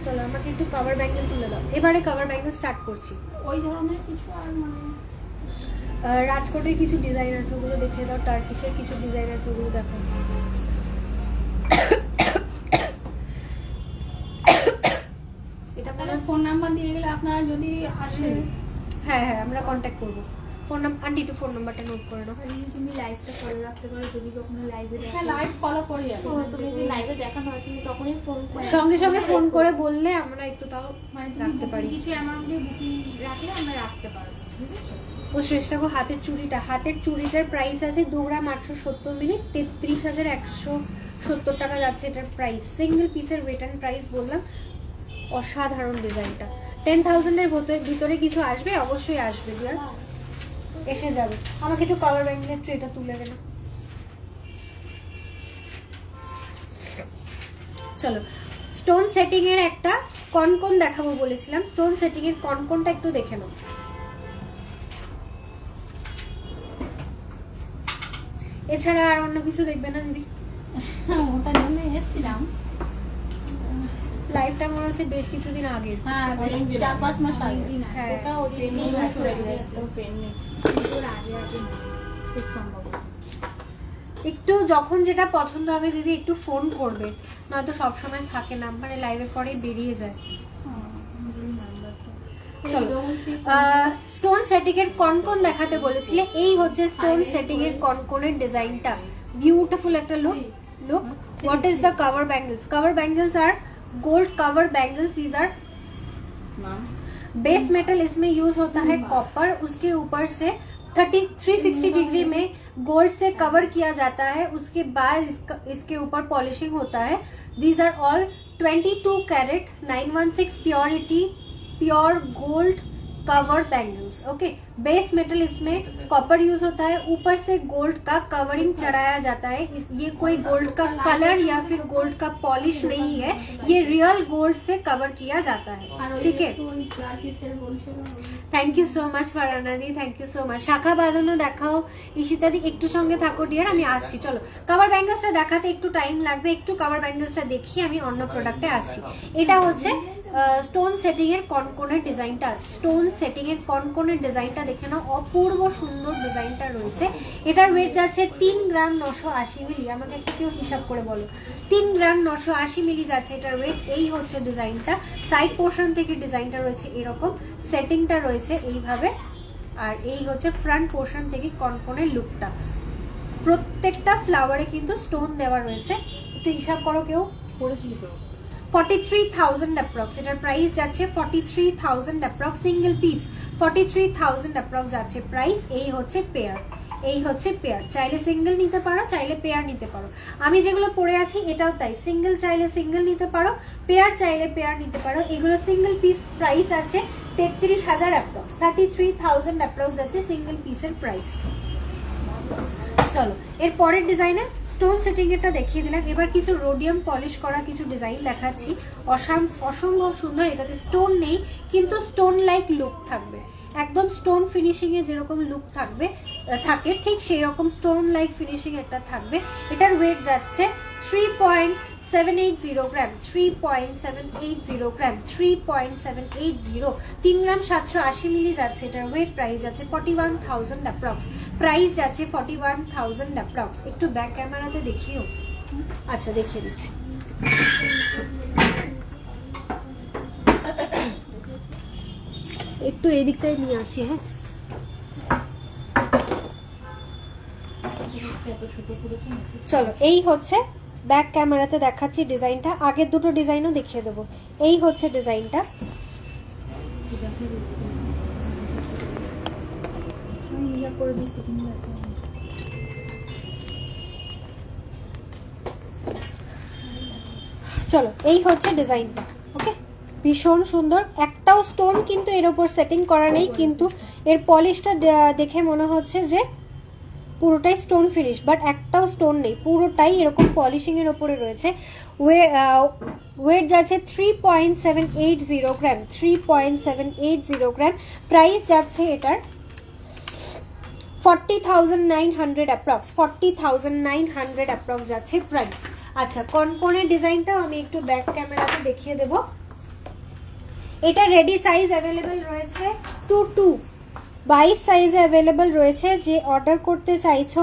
চলো আমাকে একটু কভার ব্যাঙ্গেল তুলে দাও, এবারে কভার ব্যাঙ্গেল স্টার্ট করছি। ওই ধরনের কিছু আর মানে রাজকোটের কিছু ডিজাইন আছে ওগুলো দেখিয়ে দাও, টার্কিশের কিছু ডিজাইন আছে ওগুলো দেখো। এটা কোনো ফোন নাম্বার দিয়ে গেলে আপনারা যদি আসেন, হ্যাঁ হ্যাঁ আমরা কন্ট্যাক্ট করবো। ফোন নাম্বার আন্টি একটু ফোন নাম্বারটা নোট করে নাও। তুমি লাইভটা করে রাখতে পারো, যদি কখনো লাইভে দেখো। হ্যাঁ, লাইভ ফলো করি আমি। তুমি যদি লাইভে দেখানো হয় তুমি তখনই ফোন করে সঙ্গে সঙ্গে ফোন করে বললে আমরা একটু তাও মানে রাখতে পারি, কিছু অ্যামাউন্ট দিয়ে বুকিং রাখলে আমরা রাখতে পারবো। ও শ্রেষ্ঠাকে হাতের চুড়িটার প্রাইস আছে 2 গ্রাম 870 মিলি, 33,100 70 টাকা যাচ্ছে এটার প্রাইস। সিঙ্গেল পিসের ওয়েট অ্যান্ড প্রাইস বললাম। অসাধারণ ডিজাইনটা। 10,000 এর ভিতরে কিছু আসবে, অবশ্যই আসবে ডিয়ার, এসে যাবে। আমাকে একটু কাভার ব্যাঙ্গেলের ট্রেটা তুলে দেবে। চলো, স্টোন সেটিং এর একটা কনকন দেখাবো বলেছিলাম, স্টোন সেটিং এর কনকনটা একটু দেখে নাও। এছাড়া আর অন্য কিছু দেখবে না দিদি? ওটার জন্য এসেছিলাম, লাইভটা মনে হচ্ছে বেশ কিছুদিন আগে। হ্যাঁ 4-5 মাস আগে। হ্যাঁ। ওটা ওদিন পেন নেই, আগে খুব সম্ভব। একটু যখন যেটা পছন্দ হবে দিদি একটু ফোন করবে, নয়তো সবসময় থাকে না, মানে লাইভের পরে বেরিয়ে যায়। চলো, স্টোন সেটিং এর কনকন দেখাতে বলেছিলে, এই হচ্ছে স্টোন সেটিং এর কনকনের ডিজাইনটা। বিউটিফুল একটা look. What is the cover bangles? Cover bangles are gold cover bangles. These are base metal, इसमें यूज होता है कॉपर, उसके ऊपर से 360 डिग्री में गोल्ड से कवर किया जाता है, उसके बाद इसके ऊपर पॉलिशिंग होता है। These are all 22 carat 916 purity pure gold cover bangles. Okay, base metal इसमें कॉपर यूज होता है, ऊपर से गोल्ड का कवरिंग चढ़ाया जाता है। ये कोई गोल्ड का कलर या फिर गोल्ड का पॉलिश नहीं है, ये रियल गोल्ड से कवर किया जाता है। ठीक है, থ্যাংক ইউ সো মাচ ফারানাদি, থ্যাংক ইউ সো মাচ। শাখা বাঁধানো দেখাও ঈশিতাদি, একটু সঙ্গে থাকো ডিয়ার, আমি আসছি। চলো, কভার ব্যাঙ্গেলসটা দেখাতে একটু টাইম লাগবে, একটু কভার ব্যাঙ্গেলসটা দেখিয়ে আমি অন্য প্রোডাক্টে আসছি। এটা হচ্ছে স্টোন সেটিং এর কনকনের ডিজাইনটা। স্টোন সেটিং এর কনকনের ডিজাইনটা দেখে নাও, অপূর্ব সুন্দর ডিজাইনটা রয়েছে। এটার ওয়েট যাচ্ছে 3 গ্রাম 980 মিলি। আমাকে একটু কেউ হিসাব করে বলো, 3 গ্রাম 980 মিলি যাচ্ছে এটার ওয়েট। এই হচ্ছে ডিজাইনটা, সাইড পোর্শন থেকে ডিজাইনটা রয়েছে এরকম, সেটিংটা রয়েছে এইভাবে, আর এই হচ্ছে ফ্রন্ট পোর্শন থেকে কনকনের লুকটা। প্রত্যেকটা ফ্লাওয়ারে কিন্তু স্টোন দেওয়া রয়েছে। একটু হিসাব করো কেউ, করেছি তো 43,000 অ্যাপ্রক্স। এটার প্রাইস যাচ্ছে 43,000 অ্যাপ্রক্স, সিঙ্গেল পিস 43,000 অ্যাপ্রক্স যাচ্ছে প্রাইস। এই হচ্ছে পেয়ার, এই হচ্ছে পেয়ার। চাইলে সিঙ্গেল নিতে পারো, চাইলে পেয়ার নিতে পারো। আমি যেগুলো পরে আছি এটাও তাই, সিঙ্গেল চাইলে সিঙ্গেল নিতে পারো, পেয়ার চাইলে পেয়ার নিতে পারো। এগুলো সিঙ্গেল পিস প্রাইস আছে 33,000 অ্যাপ্রক্স, 33,000 অ্যাপ্রক্স যাচ্ছে সিঙ্গেল পিসের প্রাইস। চলো, এর পরের ডিজাইনে স্টোন সেটিং এরটা দেখিয়ে দিলাম। এবার কিছু রোডিয়াম পলিশ করা কিছু ডিজাইন দেখাচ্ছি, অসম্ভব সুন্দর। এটাতে স্টোন নেই কিন্তু স্টোন লাইক লুক থাকবে, একদম স্টোন ফিনিশিং এ যেরকম লুক থাকে ঠিক সেই রকম স্টোন লাইক ফিনিশিং একটা থাকবে। এটার ওয়েট যাচ্ছে 3.780 গ্রাম, 3.780 গ্রাম, 3.780, 3 গ্রাম 780 মিলি যাচ্ছে এটার ওয়েট। প্রাইস যাচ্ছে 41,000 অ্যাপ্রক্স, প্রাইস যাচ্ছে 41,000 অ্যাপ্রক্স। একটু ব্যাক ক্যামেরাতে দেখিও। আচ্ছা, দেখিয়ে দিচ্ছি। একটু এই দিকটায় নিয়ে আসি। হ্যাঁ, চলো, এই হচ্ছে ব্যাক ক্যামেরাতে দেখাচ্ছি ডিজাইনটা। আগের দুটো ডিজাইনও দেখিয়ে দেবো। এই হচ্ছে ডিজাইনটা, চলো, এই হচ্ছে ডিজাইনটা। ওকে, ভীষণ সুন্দর। একটাও স্টোন কিন্তু এর ওপর সেটিং করা নেই, কিন্তু এর পলিশটা দেখে মনে হচ্ছে যে পুরোটাই স্টোন ফিনিশ, বাট একটাও স্টোন নেই, পুরোটাই এরকম পলিশিং এর ওপরে রয়েছে। ওয়েট যাচ্ছে 3.780 গ্রাম, 3.780 গ্রাম। প্রাইস যাচ্ছে এটার 40,900 অ্যাপ্রক্স, 40,900 অ্যাপ্রক্স যাচ্ছে প্রাইস। আচ্ছা, কনকনের ডিজাইনটা আমি একটু ব্যাক ক্যামেরাতে দেখিয়ে দেব। এটা রেডি সাইজ অ্যাভেলেবেল রয়েছে 22 সাইজে অ্যাভেলেবেল রয়েছে। যে অর্ডার করতে চাইছো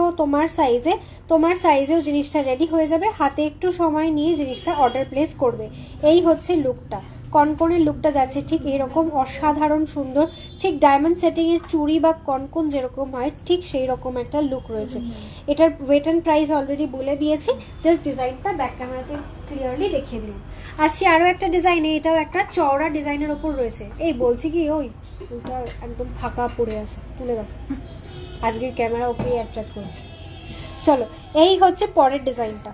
তোমার সাইজেও জিনিসটা রেডি হয়ে যাবে। হাতে একটু সময় নিয়ে জিনিসটা অর্ডার প্লেস করবে। এই হচ্ছে লুকটা, কনকনের লুকটা যাচ্ছে ঠিক এরকম, অসাধারণ সুন্দর। ঠিক ডায়মন্ড সেটিং এর চুড়ি বা কনকন যেরকম হয় ঠিক সেই রকম একটা লুক রয়েছে। এটার ওয়েট অ্যান্ড প্রাইস অলরেডি বলে দিয়েছি, জাস্ট ডিজাইনটা ব্যাক ক্যামেরাতে ক্লিয়ারলি দেখিয়ে দিলাম। আসছি আরও একটা ডিজাইনে, এটাও একটা চওড়া ডিজাইনের ওপর রয়েছে। এই বলছি কি, ওটা একদম ফাঁকা পড়ে আছে, তুলে দাও। আজকে ক্যামেরা ওকেই অ্যাট্রাক্ট করেছে। চলো, এই হচ্ছে পরের ডিজাইনটা।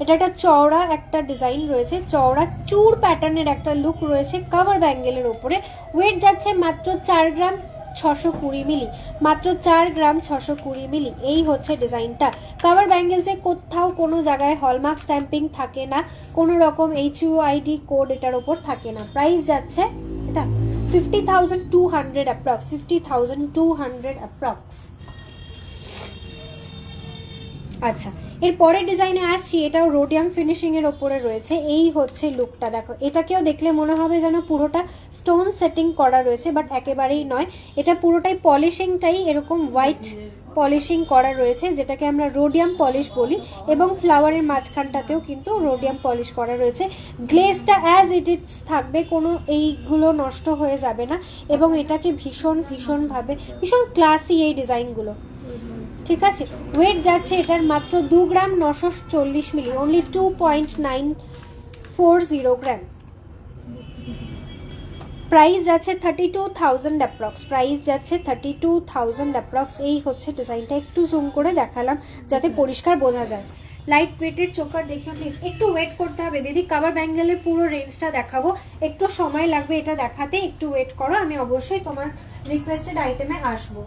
এটা একটা চওড়া একটা ডিজাইন রয়েছে, চওড়া চূড় প্যাটার্নের একটা লুক রয়েছে কভার ব্যাঙ্গেলের ওপরে। ওয়েট যাচ্ছে মাত্র 4 গ্রাম 620 মিলি, মাত্র 4 গ্রাম 620 মিলি। এই হচ্ছে ডিজাইনটা। কভার ব্যাঙ্গেলসে কোথাও কোনো জায়গায় হলমার্ক স্ট্যাম্পিং থাকে না, কোনো রকম HUID কোড এটার ওপর থাকে না। প্রাইস যাচ্ছে এটা 50,200 অ্যাপ্রক্স, 50,200 অ্যাপ্রক্স। আচ্ছা, এর পরের ডিজাইনে আসছি, এটাও রোডিয়াম ফিনিশিং এর ওপরে রয়েছে। এই হচ্ছে লুকটা, দেখো এটাকেও দেখলে মনে হবে যেন পুরোটা স্টোন সেটিং করা রয়েছে, বাট একেবারেই নয়, এটা পুরোটাই পলিশিংটাই এরকম হোয়াইট পলিশিং করা রয়েছে, যেটাকে আমরা রোডিয়াম পলিশ বলি, এবং ফ্লাওয়ারের মাঝখানটাতেও কিন্তু রোডিয়াম পলিশ করা রয়েছে। গ্লেজটা অ্যাজ ইট ইজ থাকবে, কোনো এইগুলো নষ্ট হয়ে যাবে না, এবং এটাকে ভীষণভাবে ভীষণ ক্লাসি এই ডিজাইনগুলো, ঠিক আছে। ওয়েট যাচ্ছে এটার মাত্র 2 গ্রাম 940 মিলি, অনলি 2.940 গ্রাম। প্রাইস যাচ্ছে 32,000 অ্যাপ্রক্স, প্রাইস যাচ্ছে 32,000 অ্যাপ্রক্স। এই হচ্ছে ডিজাইনটা, একটু জুম করে দেখালাম যাতে পরিষ্কার বোঝা যায়। লাইট ওয়েটের চোকার দেখিও প্লিজ, একটু ওয়েট করতে হবে দিদি, কভার ব্যাঙ্গেলের পুরো রেঞ্জটা দেখাবো, একটু সময় লাগবে এটা দেখাতে, একটু ওয়েট করো, আমি অবশ্যই তোমার রিকোয়েস্টেড আইটেমে আসবো।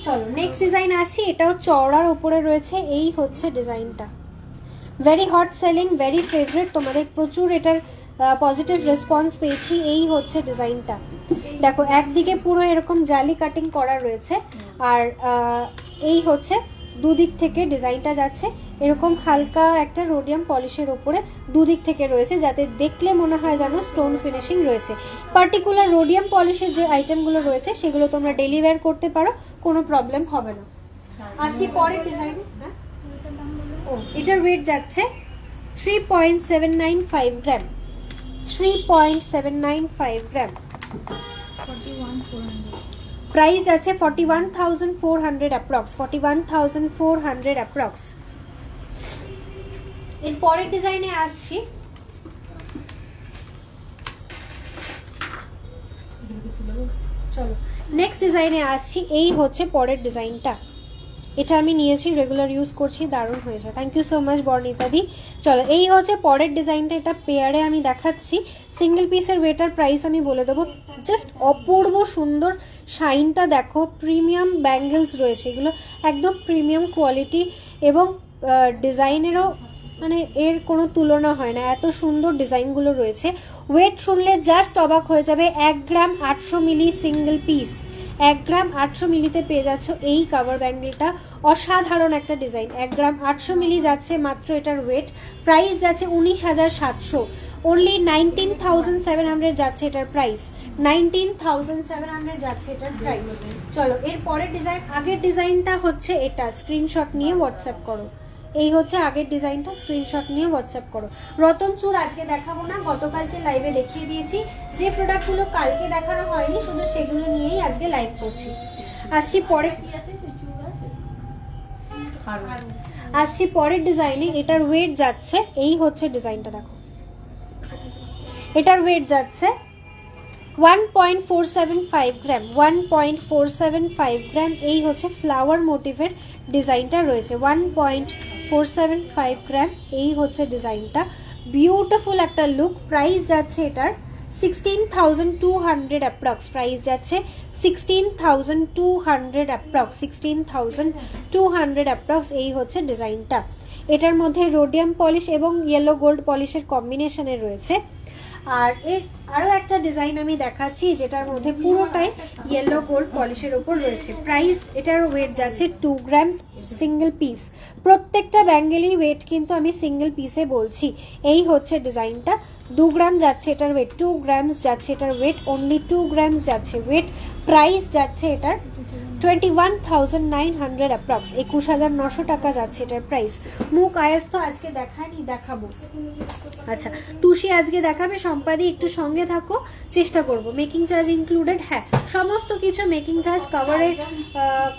চলো নেক্সট ডিজাইন আসি, এটাও চওড়ার উপরে রয়েছে। এই হচ্ছে ডিজাইনটা, very hot selling, very favourite, তোমাদের প্রচুর এটার পজিটিভ রেসপন্স পেয়েছি। এই হচ্ছে ডিজাইনটা, দেখো একদিকে পুরো এরকম জালি কাটিং করা রয়েছে, আর এই হচ্ছে দুদিক থেকে ডিজাইনটা যাচ্ছে এরকম হালকা একটা রোডিয়াম পলিশের ওপরে, দুদিক থেকে রয়েছে, যাতে দেখলে মনে হয় যেন স্টোন ফিনিশিং রয়েছে। পার্টিকুলার রোডিয়াম পলিশের যে আইটেমগুলো রয়েছে সেগুলো তোমরা ডেলি ওয়্যার করতে পারো, কোনো প্রবলেম হবে না। আসি পরের ডিজাইন। ও, এটার ওয়েট যাচ্ছে 3.795 গ্রাম, 3.795 গ্রাম। প্রাইস আছে 41,400 অ্যাপ্রক্স, 41,400 অ্যাপ্রক্স। এর পরের ডিজাইনে আসছি, চলো নেক্সট ডিজাইনে আসছি। এই হচ্ছে পরের ডিজাইনটা, এটা আমি নিয়েছি, রেগুলার ইউজ করছি, দারুণ হয়েছে, থ্যাংক ইউ সো মাচ বর্ণিতাদি। চলো এই হচ্ছে পরের ডিজাইনটা, এটা পেয়ারে আমি দেখাচ্ছি, সিঙ্গেল পিসের ওয়েটার প্রাইস আমি বলে দেবো। জাস্ট অপূর্ব সুন্দর শাইনটা দেখো, প্রিমিয়াম ব্যাঙ্গেলস রয়েছে, এগুলো একদম প্রিমিয়াম কোয়ালিটি, এবং ডিজাইনেরও মানে এর কোনো তুলনা হয় না, এত সুন্দর ডিজাইনগুলো রয়েছে। ওয়েট শুনলে জাস্ট অবাক হয়ে যাবে, 1 গ্রাম 800 মিলি সিঙ্গেল পিস, 1 গ্রাম 800 মিলিতে পেয়ে যাচ্ছ এই কভার ব্যাঙ্গেলটা। অসাধারণ একটা ডিজাইন, 1 গ্রাম 800 মিলি যাচ্ছে মাত্র এটার ওয়েট। প্রাইস যাচ্ছে 19,700, অনলি 19,700 যাচ্ছে এটার প্রাইস, 19,700 যাচ্ছে এটার প্রাইস। চলো এর পরের ডিজাইন, আগের ডিজাইনটা হচ্ছে এটা, স্ক্রিনশট নিয়ে হোয়াটসঅ্যাপ করো। এই হচ্ছে আগের ডিজাইনটা, স্ক্রিনশট নিয়ে হোয়াটসঅ্যাপ করো। রতন চূড় আজকে দেখাবো না, গতকালকে লাইভে দেখিয়ে দিয়েছি, যে প্রোডাক্টগুলো কালকে দেখানো হয়নি শুধু সেগুলো নিয়েই আজকে লাইভ করছি। আসছি পরের ডিজাইনে, এটার ওয়েট যাচ্ছে, এই হচ্ছে ডিজাইনটা দেখো, এটার ওয়েট যাচ্ছে 1.475 গ্রাম, 1.475 গ্রাম। এই হচ্ছে ফ্লাওয়ার মোটিভের ডিজাইনটা রয়েছে, 1.475 গ্রাম। এই হচ্ছে ডিজাইনটা, বিউটিফুল একটা লুক। প্রাইস যাচ্ছে এটার 16,200 অ্যাপ্রক্স, প্রাইস যাচ্ছে 16,200 অ্যাপ্রক্স, 16,200 অ্যাপ্রক্স। এই হচ্ছে ডিজাইনটা, এটার মধ্যে রোডিয়াম পলিশ এবং ইয়েলো গোল্ড পলিশের কম্বিনেশনে রয়েছে। আর এর আরও একটা ডিজাইন আমি দেখাচ্ছি, যেটার মধ্যে পুরোটাই ইয়েলো গোল্ড পলিশের ওপর রয়েছে। প্রাইস এটার ওয়েট যাচ্ছে 2 গ্রাম সিঙ্গেল পিস, প্রত্যেকটা ব্যাঙ্গেলই ওয়েট কিন্তু আমি সিঙ্গেল পিসে বলছি। এই হচ্ছে ডিজাইনটা, 2 গ্রাম যাচ্ছে এটার ওয়েট, 2 গ্রামস যাচ্ছে এটার ওয়েট, অনলি 2 গ্রামস যাচ্ছে ওয়েট। প্রাইস যাচ্ছে এটার 21,900 অ্যাপ্রক্স, 21,900 টাকা যাচ্ছে এটার প্রাইস। মুখ আয়াস তো আজকে দেখায়নি, দেখাবো। আচ্ছা, টুসি আজকে দেখাবে, সম্পাদি একটু সঙ্গে থাকো, চেষ্টা করব। মেকিং চার্জ ইনক্লুডেড, হ্যাঁ সমস্ত কিছু মেকিং চার্জ, কভারের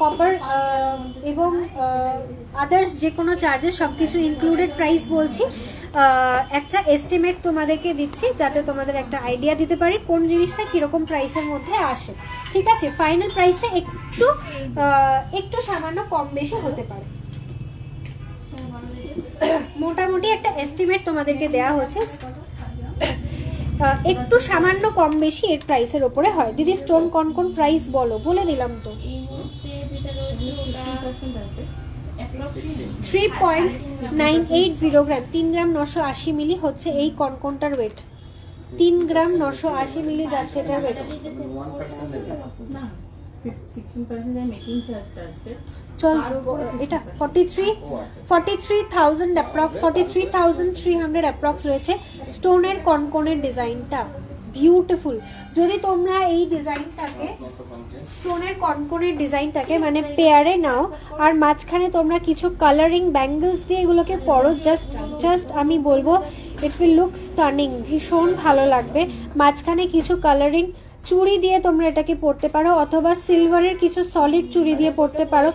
কপার এবং আদার্স যে কোনো চার্জেস সব কিছু ইনক্লুডেড প্রাইস বলছি। একটা এস্টিমেট তোমাদেরকে দিচ্ছি, যাতে তোমাদের একটা আইডিয়া দিতে পারি কোন জিনিসটা কীরকম প্রাইসের মধ্যে আসে। ঠিক আছে, ফাইনাল প্রাইসটা একটু সামান্য কম বেশি হতে পারে। মোটামুটি একটা এস্টিমেট তোমাদেরকে দেওয়া হচ্ছে, একটু সামান্য কম বেশি এর প্রাইসের ওপরে হয়। দিদি স্টোন কোন প্রাইস বলে দিলাম তো। এই মুহূর্তে যেটা রয়েছে ওটা 3.980 গ্রাম, 3 গ্রাম 980 মিলি হচ্ছে এই কনকনটার ওয়েট। 3 গ্রাম 980 মিলি যাচ্ছে এটার ওয়েট। না 16% মেকিং চার্জটা আছে। চল এটা 43,000 অ্যাপ্রক্স, 43,300 অ্যাপ্রক্স রয়েছে। স্টোনের কনকনের ডিজাইনটা বিউটিফুল। যদি তোমরা এই ডিজাইনটাকে, স্টোনের কনকনের ডিজাইনটাকে মানে পেয়ারে নাও, আর মাঝখানে তোমরা কিছু কালারিং ব্যাঙ্গেলস দিয়ে এগুলোকে পরো, জাস্ট আমি বলবো ইট উইল লুক স্টানিং, ভীষণ ভালো লাগবে। মাঝখানে কিছু কালারিং চুড়ি দিয়ে তোমরা এটাকে পরতে পারো, অথবা সিলভারের কিছু সলিড চুড়ি দিয়ে পরতে পারো,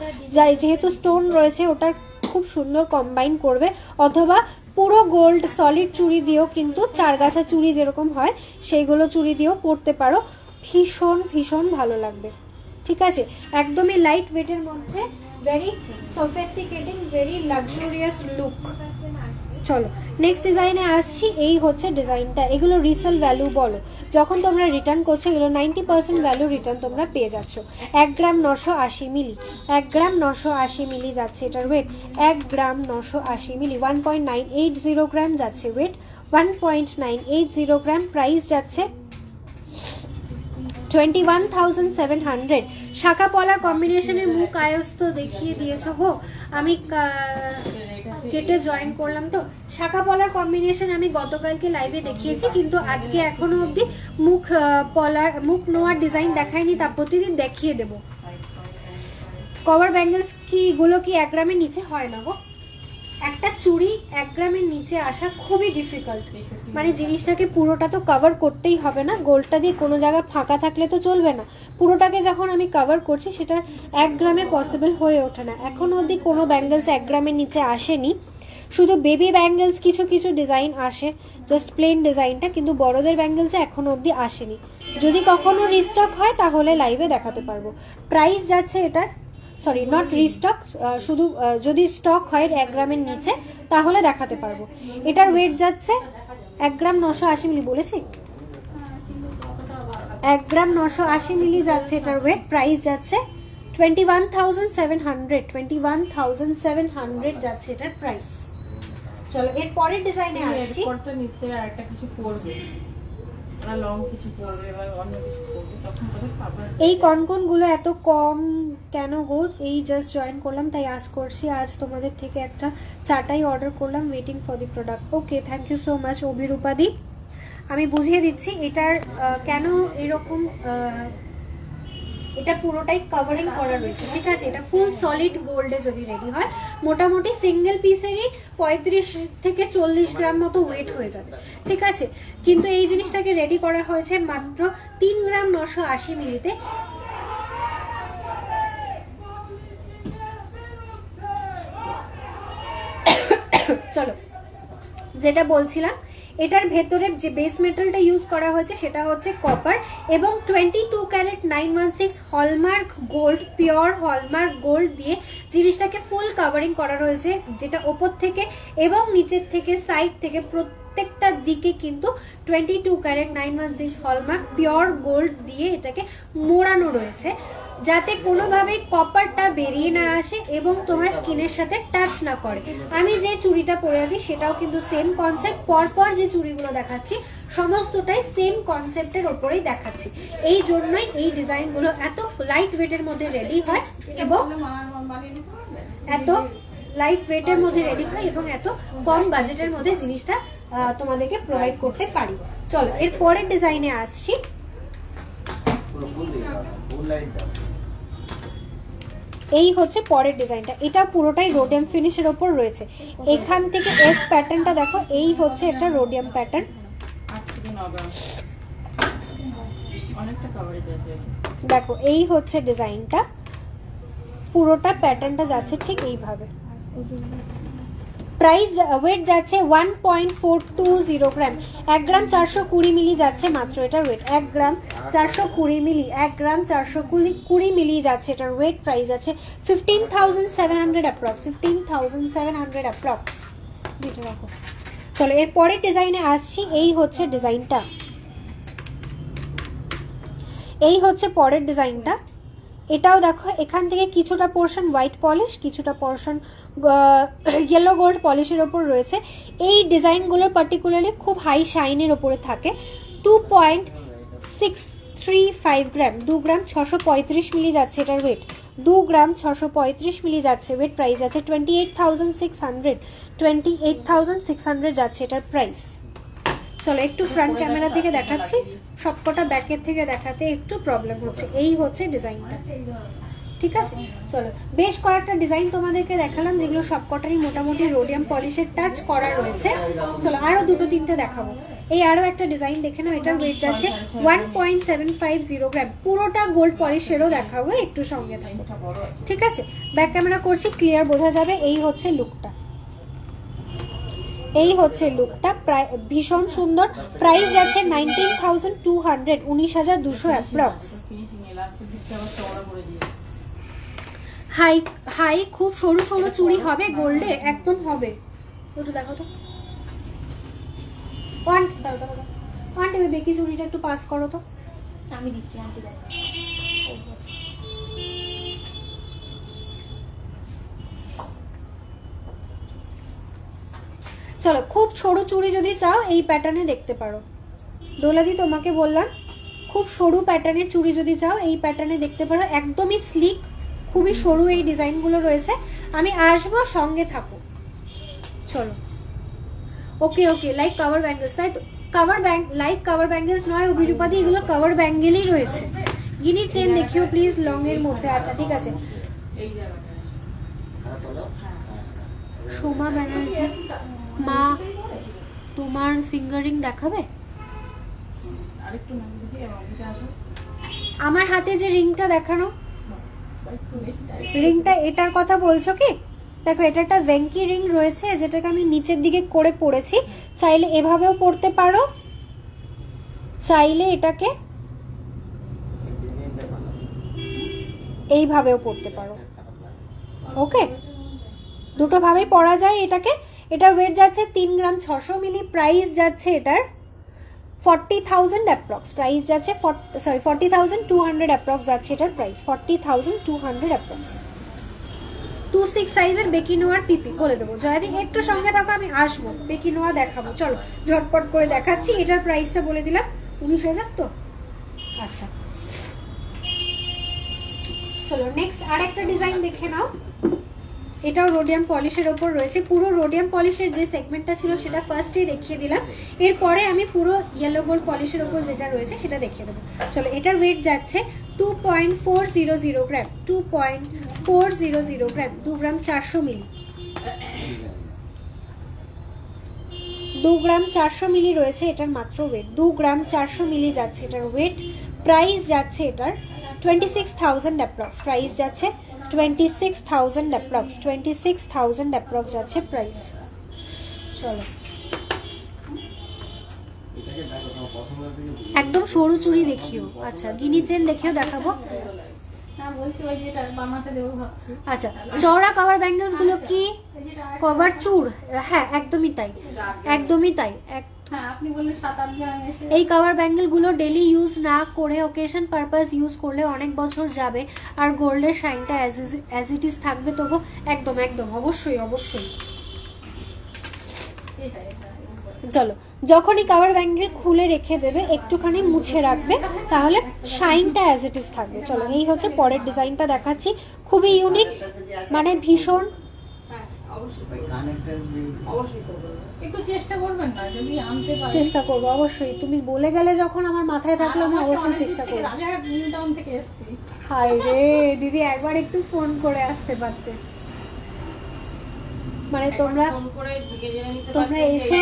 যেহেতু স্টোন রয়েছে ওটার খুব সুন্দর কম্বাইন করবে, অথবা পুরো গোল্ড সলিড চুড়ি দিয়েও কিন্তু চারগাছা চুড়ি যেরকম হয় সেইগুলো চুড়ি দিয়েও পরতে পারো, ভীষণ ভালো লাগবে। ঠিক আছে, একদমই লাইট ওয়েটের মধ্যে, ভেরি সফিস্টিকেটিং, ভেরি লাক্সুরিয়াস লুক। চলো নেক্সট ডিজাইনে আসছি। এই হচ্ছে ডিজাইনটা, এগুলো রিসেল ভ্যালু বলো, যখন তোমরা রিটার্ন করছো এগুলো 90% ভ্যালু রিটার্ন তোমরা পেয়ে যাচ্ছ। 1 গ্রাম 980 মিলি, 1 গ্রাম 980 মিলি যাচ্ছে এটার ওয়েট। 1 গ্রাম 980 মিলি, 1.980 গ্রাম যাচ্ছে ওয়েট, 1.980 গ্রাম। প্রাইস যাচ্ছে 21,700। শাখা পলার কম্বিনেশনের মুখ আয়স্ত দেখিয়ে দিয়েছো গো, আমি কেটে জয়েন করলাম তো। শাখা পলার কম্বিনেশন আমি গতকালকে লাইভে দেখিয়েছি, কিন্তু আজকে এখনো অবধি মুখ নোয়ার ডিজাইন দেখাইনি, তা প্রতিদিন দেখিয়ে দেবো। কভার ব্যাঙ্গেলস কি গুলো কি 1 গ্রামের নিচে হয় না গো, একটা চুড়ি 1 গ্রামের নিচে আসা খুবই ডিফিকাল্ট। মানে জিনিসটাকে পুরোটা তো কভার করতেই হবে না, গোল্ডটা দিয়ে কোনো জায়গা ফাঁকা থাকলে তো চলবে না। পুরোটাকে যখন আমি কভার করছি সেটা 1 গ্রামে পসিবল হয়ে ওঠে না। এখনো অবধি কোনো ব্যাঙ্গেলস 1 গ্রামের নিচে আসেনি, শুধু বেবি ব্যাঙ্গেলস কিছু ডিজাইন আসে, জাস্ট প্লেন ডিজাইনটা, কিন্তু বড়দের ব্যাঙ্গেলসে এখনো অবধি আসেনি। যদি কখনো রিস্টক হয় তাহলে লাইভে দেখাতে পারবো। প্রাইস যাচ্ছে এটার, সরি নট রিস্টক, শুধু যদি স্টক হয় 1 গ্রামের নিচে তাহলে দেখাতে পারবো। এটার ওয়েট যাচ্ছে 1 গ্রাম 980 মিলি, বলেছি 1 গ্রাম 980 মিলি যাচ্ছে এটার ওয়েট। প্রাইস যাচ্ছে 21,700 যাচ্ছে এটার প্রাইস। চলো এর পরের ডিজাইনে আসছি। এরপরটা নিশ্চয়ই আরেকটা কিছু পরবে, লং কিছু পরবে বা অন্য কিছু পরবে, তখন তাদের পাবার। এই কনকনগুলো এত কম কেন গো? এই জাস্ট জয়েন করলাম তাই আজ করছি। আজ তোমাদের থেকে একটা চাটাই অর্ডার করলাম, waiting for the product. Okay, thank you so much অভিরূপাদি। আমি বুঝিয়ে দিচ্ছি এটার কেন এরকম, এটা পুরোটাই কভারিং করা রয়েছে। ঠিক আছে, এটা ফুল সলিড গোল্ডে যদি রেডি হয় মোটামুটি সিঙ্গেল পিসেরই 35 থেকে 40 গ্রাম মতো ওয়েট হয়ে যাবে। ঠিক আছে, কিন্তু এই জিনিসটাকে রেডি করা হয়েছে মাত্র 3 গ্রাম 980 মিলিতে। চলো যেটা বলছিলাম, এটার ভেতরে যে বেস মেটালটা ইউজ করা হয়েছে সেটা হচ্ছে কপার এবং 22 carat 916 hallmark gold, pure hallmark gold দিয়ে জিনিসটাকে ফুল কভারিং করা রয়েছে, যেটা ওপর থেকে এবং নিচের থেকে সাইড থেকে প্রত্যেকটা দিকে কিন্তু 22 ক্যারেট 916 হলমার্ক পিওর গোল্ড দিয়ে এটাকে মোড়ানো রয়েছে, যাতে কোনোভাবেই কপারটা বেরিয়ে না আসে এবং তোমার স্কিনের সাথে টাচ না করে। আমি যে চুড়িটা পরে আছি সেটাও কিন্তু সেম কনসেপ্ট, পরপর যে চুড়িগুলো দেখাচ্ছি সমস্তটাই সেম কনসেপ্টের ওপরেই দেখাচ্ছি। এই জন্যই এই ডিজাইনগুলো এত লাইট ওয়েটের মধ্যে রেডি হয় এবং এত লাইট ওয়েটের মধ্যে রেডি হয় এবং এত কম বাজেটের মধ্যে জিনিসটা তোমাদেরকে প্রোভাইড করতে পারি। চলো এর পরের ডিজাইনে আসছি। এই হচ্ছে পরের ডিজাইনটা, এটা পুরোটাই রোডিয়াম ফিনিশের ওপর রয়েছে। এখান থেকে এস প্যাটার্নটা দেখো, এই হচ্ছে একটা রোডিয়াম প্যাটার্ন। দেখো এই হচ্ছে ডিজাইনটা, পুরোটা প্যাটার্নটা যাচ্ছে ঠিক এইভাবে। প্রাইস ওয়েট যাচ্ছে 1.420 গ্রাম, 1 গ্রাম 420 মিলি যাচ্ছে মাত্র এটার ওয়েট, 1 গ্রাম 420 মিলি, 1 গ্রাম 420 মিলি যাচ্ছে এটার ওয়েট। প্রাইস আছে 15,700 অ্যাপ্রক্স, 15,700 অ্যাপ্রক্স। দিতে রাখো। চলো এর পরের ডিজাইনে আসছি। এই হচ্ছে ডিজাইনটা, এই হচ্ছে পরের ডিজাইনটা। এটাও দেখো এখান থেকে কিছুটা পোর্শন হোয়াইট পলিশ, কিছুটা পোর্শন ইয়েলো গোল্ড পলিশের ওপর রয়েছে। এই ডিজাইনগুলো পার্টিকুলারলি খুব হাই শাইনের ওপরে থাকে। 2.635 গ্রাম, 2 গ্রাম 635 মিলি যাচ্ছে এটার ওয়েট, 2 গ্রাম 635 মিলি যাচ্ছে ওয়েট। প্রাইস আছে 28,600, 28,600 যাচ্ছে এটার প্রাইস। চলো একটু ফ্রন্ট ক্যামেরা থেকে দেখাচ্ছি, সবকটা ব্যাকের থেকে দেখাতে একটু প্রবলেম হচ্ছে। এই হচ্ছে ডিজাইনটা, ঠিক আছে। চলো বেশ কয়েকটা ডিজাইন তোমাদেরকে দেখালাম, যেগুলো সবকটারই মোটামুটি রোডিয়াম পলিশের টাচ করা রয়েছে। চলো আরো দুটো তিনটে দেখাবো। এই আরো একটা ডিজাইন দেখে নাও, এটার ওয়েট যাচ্ছে 1.750 গ্রাম, পুরোটা গোল্ড পলিশেরও দেখাবো, একটু সঙ্গে থাকো, ঠিক আছে। ব্যাক ক্যামেরা করছি, ক্লিয়ার বোঝা যাবে। এই হচ্ছে লুকটা, এই হচ্ছে লুকটা, ভীষণ সুন্দর। প্রাইস যাচ্ছে 19,200, 19,200 অ্যাপ্রক্স। হাই হাই খুব সরু সরু চুড়ি হবে গোল্ডে, একদম হবে। একটু দেখো তো, ওয়ান বেকি চুড়িটা একটু পাস করো তো, আমি দিচ্ছি, আন্টি দেখো। চলো খুব সরু চুড়ি যদি চাও এই প্যাটার্নে দেখতে পারো। দোলাদি তোমাকে বললাম, খুব সরু প্যাটার্নের চুড়ি যদি চাও এই প্যাটার্নে দেখতে পারো। একদমই স্লিক, খুবই সরু এই ডিজাইনগুলো রয়েছে। আমি আসবো, সঙ্গে থাকো। চলো ওকে ওকে, লাইক কাভার ব্যাঙ্গেলস, তাই তো? Cover Bang, like cover bangles নয় অভিরূপাদি, এগুলো কাভার ব্যাঙ্গেলই রয়েছে। গিনি চেন দেখিও প্লিজ লং এর মধ্যে। আচ্ছা ঠিক আছে। সোমা ব্যানার্জি, মা তোমার ফিঙ্গারিং দেখাবে? আমার হাতে যে রিংটা দেখানো, রিংটা এটার কথা বলছো কি? দেখো এটা একটা ভেঙ্কি রিং রয়েছে, যেটাকে আমি নিচের দিকে করে পরেছি। চাইলে এভাবেও পরতে পারো, চাইলে এটাকে এইভাবেও পরতে পারো। ওকে, দুটো ভাবেই পরা যায় এটাকে। এটার ওয়েট যাচ্ছে 3 গ্রাম 600 মিলি। প্রাইস যাচ্ছে এটার 40,000 অ্যাপ্রক্স। প্রাইস যাচ্ছে 40,200 অ্যাপ্রক্স যাচ্ছে এটার প্রাইস, 40,200 অ্যাপ্রক্স। 2/6 সাইজের বেকিনোয়ার পিপি বলে দেবো। জয়াদি একটু সঙ্গে থাকো, আমি আসবো, বেকিনোয়া দেখাবো। চলো ঝটপট করে দেখাচ্ছি। এটার প্রাইসটা বলে দিলাম 19,000 তো। আচ্ছা চলো নেক্সট আর একটা ডিজাইন দেখে নাও। এটাও রোডিয়াম পলিশের ওপর রয়েছে। পুরো রোডিয়াম পলিশের যে সেগমেন্টটা ছিল সেটা ফার্স্টেই দেখিয়ে দিলাম। এরপরে আমি পুরো ইয়েলো গোল্ড পলিশের ওপর যেটা রয়েছে সেটা দেখিয়ে দেবো। চলো এটার ওয়েট যাচ্ছে 2.400 গ্রাম, 2.400 গ্রাম, 2 গ্রাম 400 মিলি, 2 গ্রাম 400 মিলি রয়েছে এটার মাত্র ওয়েট। 2 গ্রাম 400 মিলি যাচ্ছে এটার ওয়েট। প্রাইস যাচ্ছে এটার 26,000 অ্যাপ্রক্স। প্রাইস যাচ্ছে 26,000 অ্যাপ্রক্স, 26,000 অ্যাপ্রক্স যাচ্ছে প্রাইস। চলো একদম সরু চুড়ি দেখিও। আচ্ছা গিনি চেন দেখিও দেখাবো। আচ্ছা চওড়া কভার ব্যাঙ্গেলস গুলো কি কভার চুড়? হ্যাঁ একদমই তাই, একদমই তাই। আপনি বললেন 7-8 গ্রাম। এই কভার ব্যাঙ্গেল গুলো ডেলি ইউজ না করে ওকেশন পারপাস ইউজ করলে অনেক বছর যাবে, আর গোল্ডের শাইনটা অ্যাজ ইট ইজ থাকবে। তবু একদম একদম অবশ্যই অবশ্যই। চলো যখনই কভার ব্যাঙ্গেল খুলে রেখে দেবে একটুখানি মুছে রাখবে, তাহলে শাইনটা অ্যাজ ইট ইজ থাকবে। চলো এই হচ্ছে পরের ডিজাইনটা দেখাচ্ছি, খুবই ইউনিক, মানে ভীষণ। একটু চেষ্টা করবেন না, যদি আনতে পারেন। চেষ্টা করবো অবশ্যই, তুমি বলে গেলে যখন আমার মাথায় থাকলো আমি অবশ্যই চেষ্টা করবো। রাজারহাট নিউ টাউন থেকে এসেছি। হায় রে দিদি, একবার একটু ফোন করে আসতে পারতে। মানে তোমরা এসে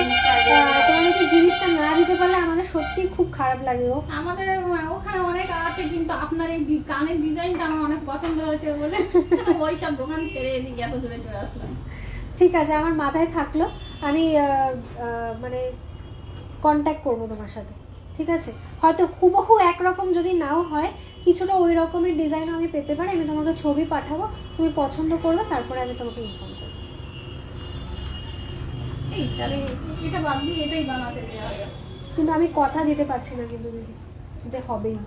তোমাদের জিনিসটা না দিতে পারলে আমাদের সত্যি খুব খারাপ লাগে। আমাদের ওখানে অনেক আছে, কিন্তু আপনার এই কানের ডিজাইনটা আমার অনেক পছন্দ হয়েছে বলে ওই সব দোকান ছেড়ে এদিকে এত দূরে চলে আসলাম। ঠিক আছে, আমার মাথায় থাকলো, আমি মানে কন্ট্যাক্ট করবো তোমার সাথে, ঠিক আছে? হয়তো হুবহু একরকম যদি নাও হয়, কিছুটা ওই রকমের ডিজাইনও আমি পেতে পারি। আমি তোমাকে ছবি পাঠাবো, তুমি পছন্দ করবে, তারপরে আমি তোমাকে ইনফর্ম করবো। এই তাহলে এটা বাদ দিয়ে এটাই বানাতে দেওয়া যাবে। কিন্তু আমি কথা দিতে পারছি না কিন্তু দিদি যে হবেই।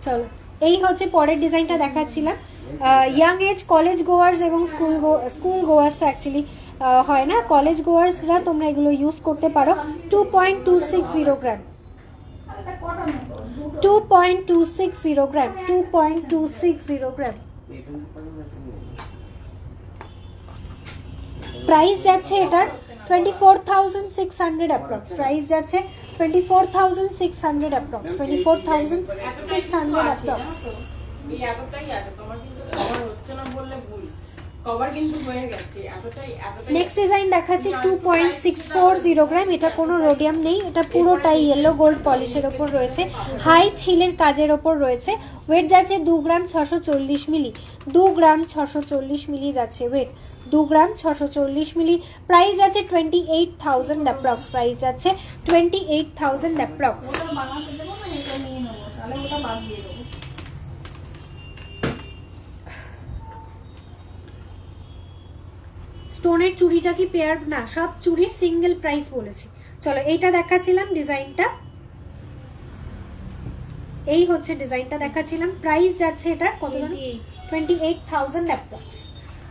চলো, এই হচ্ছে পরের ডিজাইনটা দেখাচ্ছিলাম। ইয়াং এজ কলেজ গোয়ার্স এবং স্কুল গোয়ার্স তো অ্যাকচুয়ালি হয় না, কলেজ গোয়ার্সরা তোমরা এগুলো ইউজ করতে পারো। 2.260 গ্রাম, 2.260 গ্রাম, 2.260 গ্রাম। প্রাইস যাচ্ছে এটার 24,600 অ্যাপ্রক্স। প্রাইস যাচ্ছে 24,600 অ্যাপ্রক্স, 24,600 অ্যাপ্রক্স। এই এতটাই আছে, তোমার কিন্তু কভার হচ্ছে না বললে ভুল, কভার কিন্তু হয়ে গেছে। এতটাই নেক্সট ডিজাইন দেখাচ্ছি 2.640 গ্রাম। এটা কোনো রোডিয়াম নেই, এটা পুরোটাই ইয়েলো গোল্ড পলিশের ওপর রয়েছে, হাই ছিলের কাজের ওপর রয়েছে। ওয়েট যাচ্ছে 2 গ্রাম 640 মিলি, 2 গ্রাম 640 মিলি যাচ্ছে ওয়েট, 2 গ্রাম 640 মিলি। প্রাইস যাচ্ছে 28,000 অ্যাপ্রক্স, প্রাইস যাচ্ছে 28,000 অ্যাপ্রক্স। ওটা বানাতে দেবো না, এটা নিয়ে নেবো, তাহলে ওটা বাদ দিয়ে দেবো। স্টোনের চুড়িটা কি পেয়ার না, সব চুড়ির সিঙ্গেল প্রাইস বলেছি। চলো, এইটা দেখাচ্ছিলাম ডিজাইনটা, এই হচ্ছে ডিজাইনটা দেখাচ্ছিলাম। প্রাইস যাচ্ছে এটা কত? 28,000 অ্যাপ্রক্স।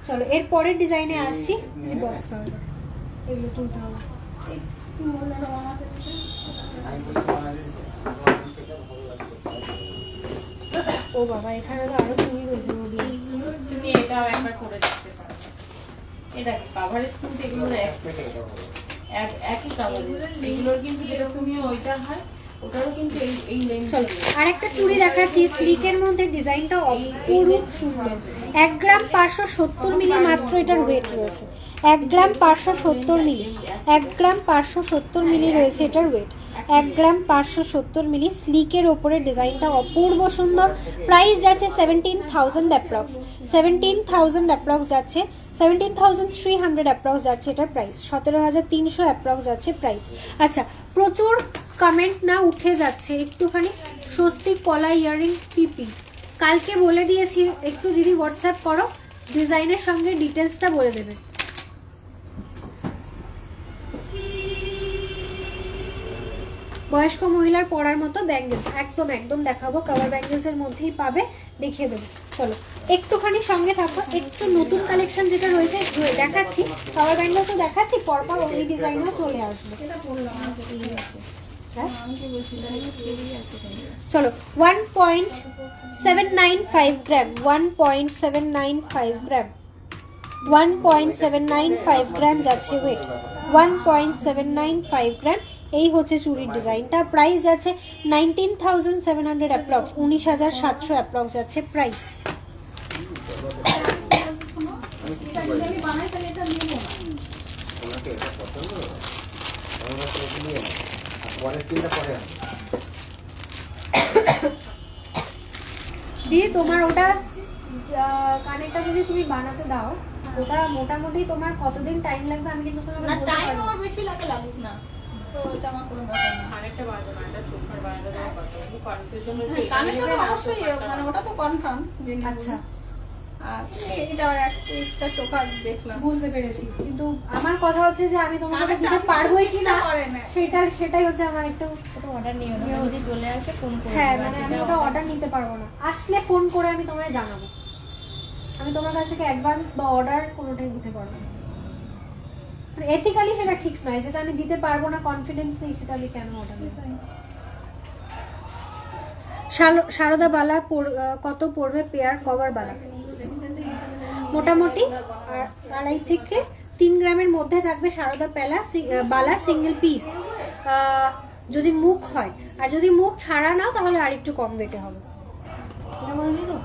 চলো, এর পরের ডিজাইনে আসছি। বক্স এগুলো তুলতে হবে। তুমি বললে ওটা বানাতে দিতে। ও বাবা, এখানে তো আরো চুড়ি রয়েছে। তুমি এটাও একবার করে দেখতে পারো। এটা কি কভারেজ কিন্তু এগুলো একই কভারেজ, এগুলোর কিন্তু যেটা তুমি ওইটা হয় ওটারও কিন্তু এই লেন্থ। চলো, আর একটা চুড়ি দেখাচ্ছি স্লিকের মধ্যে, ডিজাইনটা অপরূপ সুন্দর। 1 গ্রাম 570 মিলি মাত্র এটার ওয়েট রয়েছে, 1 গ্রাম 570 মিলি, 1 গ্রাম 570 মিলি রয়েছে এটার ওয়েট, 1 গ্রাম 570 মিলি। স্লিকের ওপরে ডিজাইনটা অপূর্ব সুন্দর। প্রাইস যাচ্ছে 17,000 অ্যাপ্রক্স, 17,000 অ্যাপ্রক্স যাচ্ছে, 17,300 অ্যাপ্রক্স যাচ্ছে এটার প্রাইস, 17,300 অ্যাপ্রক্স যাচ্ছে প্রাইস। আচ্ছা, প্রচুর কমেন্ট না উঠে যাচ্ছে একটুখানি, স্বস্তিক কলা ইয়াররিং পিপি কালকে বলে দিয়েছি, একটু দিদি হোয়াটসঅ্যাপ করো, ডিজাইনের সঙ্গে ডিটেলসটা বলে দেবে। বয়স্ক মহিলার পরার মতো ব্যাঙ্গেলস, একদম একদম দেখাবো, কাভার ব্যাঙ্গেলসের মধ্যেই পাবে, দেখিয়ে দেবো। চলো, একটুখানি সঙ্গে থাকবো, একটু নতুন কালেকশন যেটা রয়েছে দেখাচ্ছি, কাভার ব্যাঙ্গেলসও দেখাচ্ছি, পরপর ওই ডিজাইনও চলে আসবে। এটা বললাম না, হ্যাঁ, আমি কি বলছি তাহলে চুড়ি আছে কেন? চলো, 1.795 গ্রাম, 1.795 গ্রাম, 1.795 গ্রাম যাচ্ছে ওয়েট, 1.795 গ্রাম। এই হচ্ছে চুড়ির ডিজাইনটা। প্রাইস যাচ্ছে 19,700 অ্যাপ্রক্স, 19,700 অ্যাপ্রক্স যাচ্ছে প্রাইস। এটা যদি আমি বানাই তাহলে এটা নেবো না। দিদি, তোমার ওটা কানেরটা যদি তুমি বানাতে দাও, ওটা মোটামুটি তোমার কতদিন টাইম লাগবে আমি কিন্তু তোমাকে না, বলতে টাইম পারবো না। আমার বেশি লাগুক না, তো এটা আমার কোনো ব্যাপার না। আরেকটা বানাবো না, এটা চোখার বানাতে দেওয়ার কথা, একটু কনফিউশন হচ্ছে। কানেরটা তো অবশ্যই, মানে ওটা তো কনফার্ম। আচ্ছা, আর এটা আর এক্সট্রা চোখা দেখলাম। বুঝতে পেরেছি, কিন্তু আমার কথা হচ্ছে যে আমি তোমাকে কানেরটা দিতে আপনি পারবোই কি না, চেষ্টা করেন। সেটাই হচ্ছে আমার একটু অর্ডার নিও না, যদি চলে আসে ফোন করে হ্যাঁ, দিও, মানে যেটা আমি ওটা অর্ডার নিতে পারবো না, আসলে ফোন করে আমি তোমায় জানাবো। আমি তোমার কাছ থেকে অ্যাডভান্স বা অর্ডার কোনোটাই দিতে পারবো না, মানে এথিক্যালি সেটা ঠিক নয়, যেটা আমি দিতে পারবো না, কনফিডেন্স নেই, সেটা আমি কেন অর্ডার দেবো। সারদা বালা কত পড়বে পেয়ার কভার বালা? মোটামুটি 2.5 থেকে 3 গ্রামের মধ্যে থাকবে সারদা বালা সিঙ্গেল পিস, যদি মুখ হয়। আর যদি মুখ ছাড়া নাও তাহলে আরেকটু কম বেটে হবে। এটা বললি তো?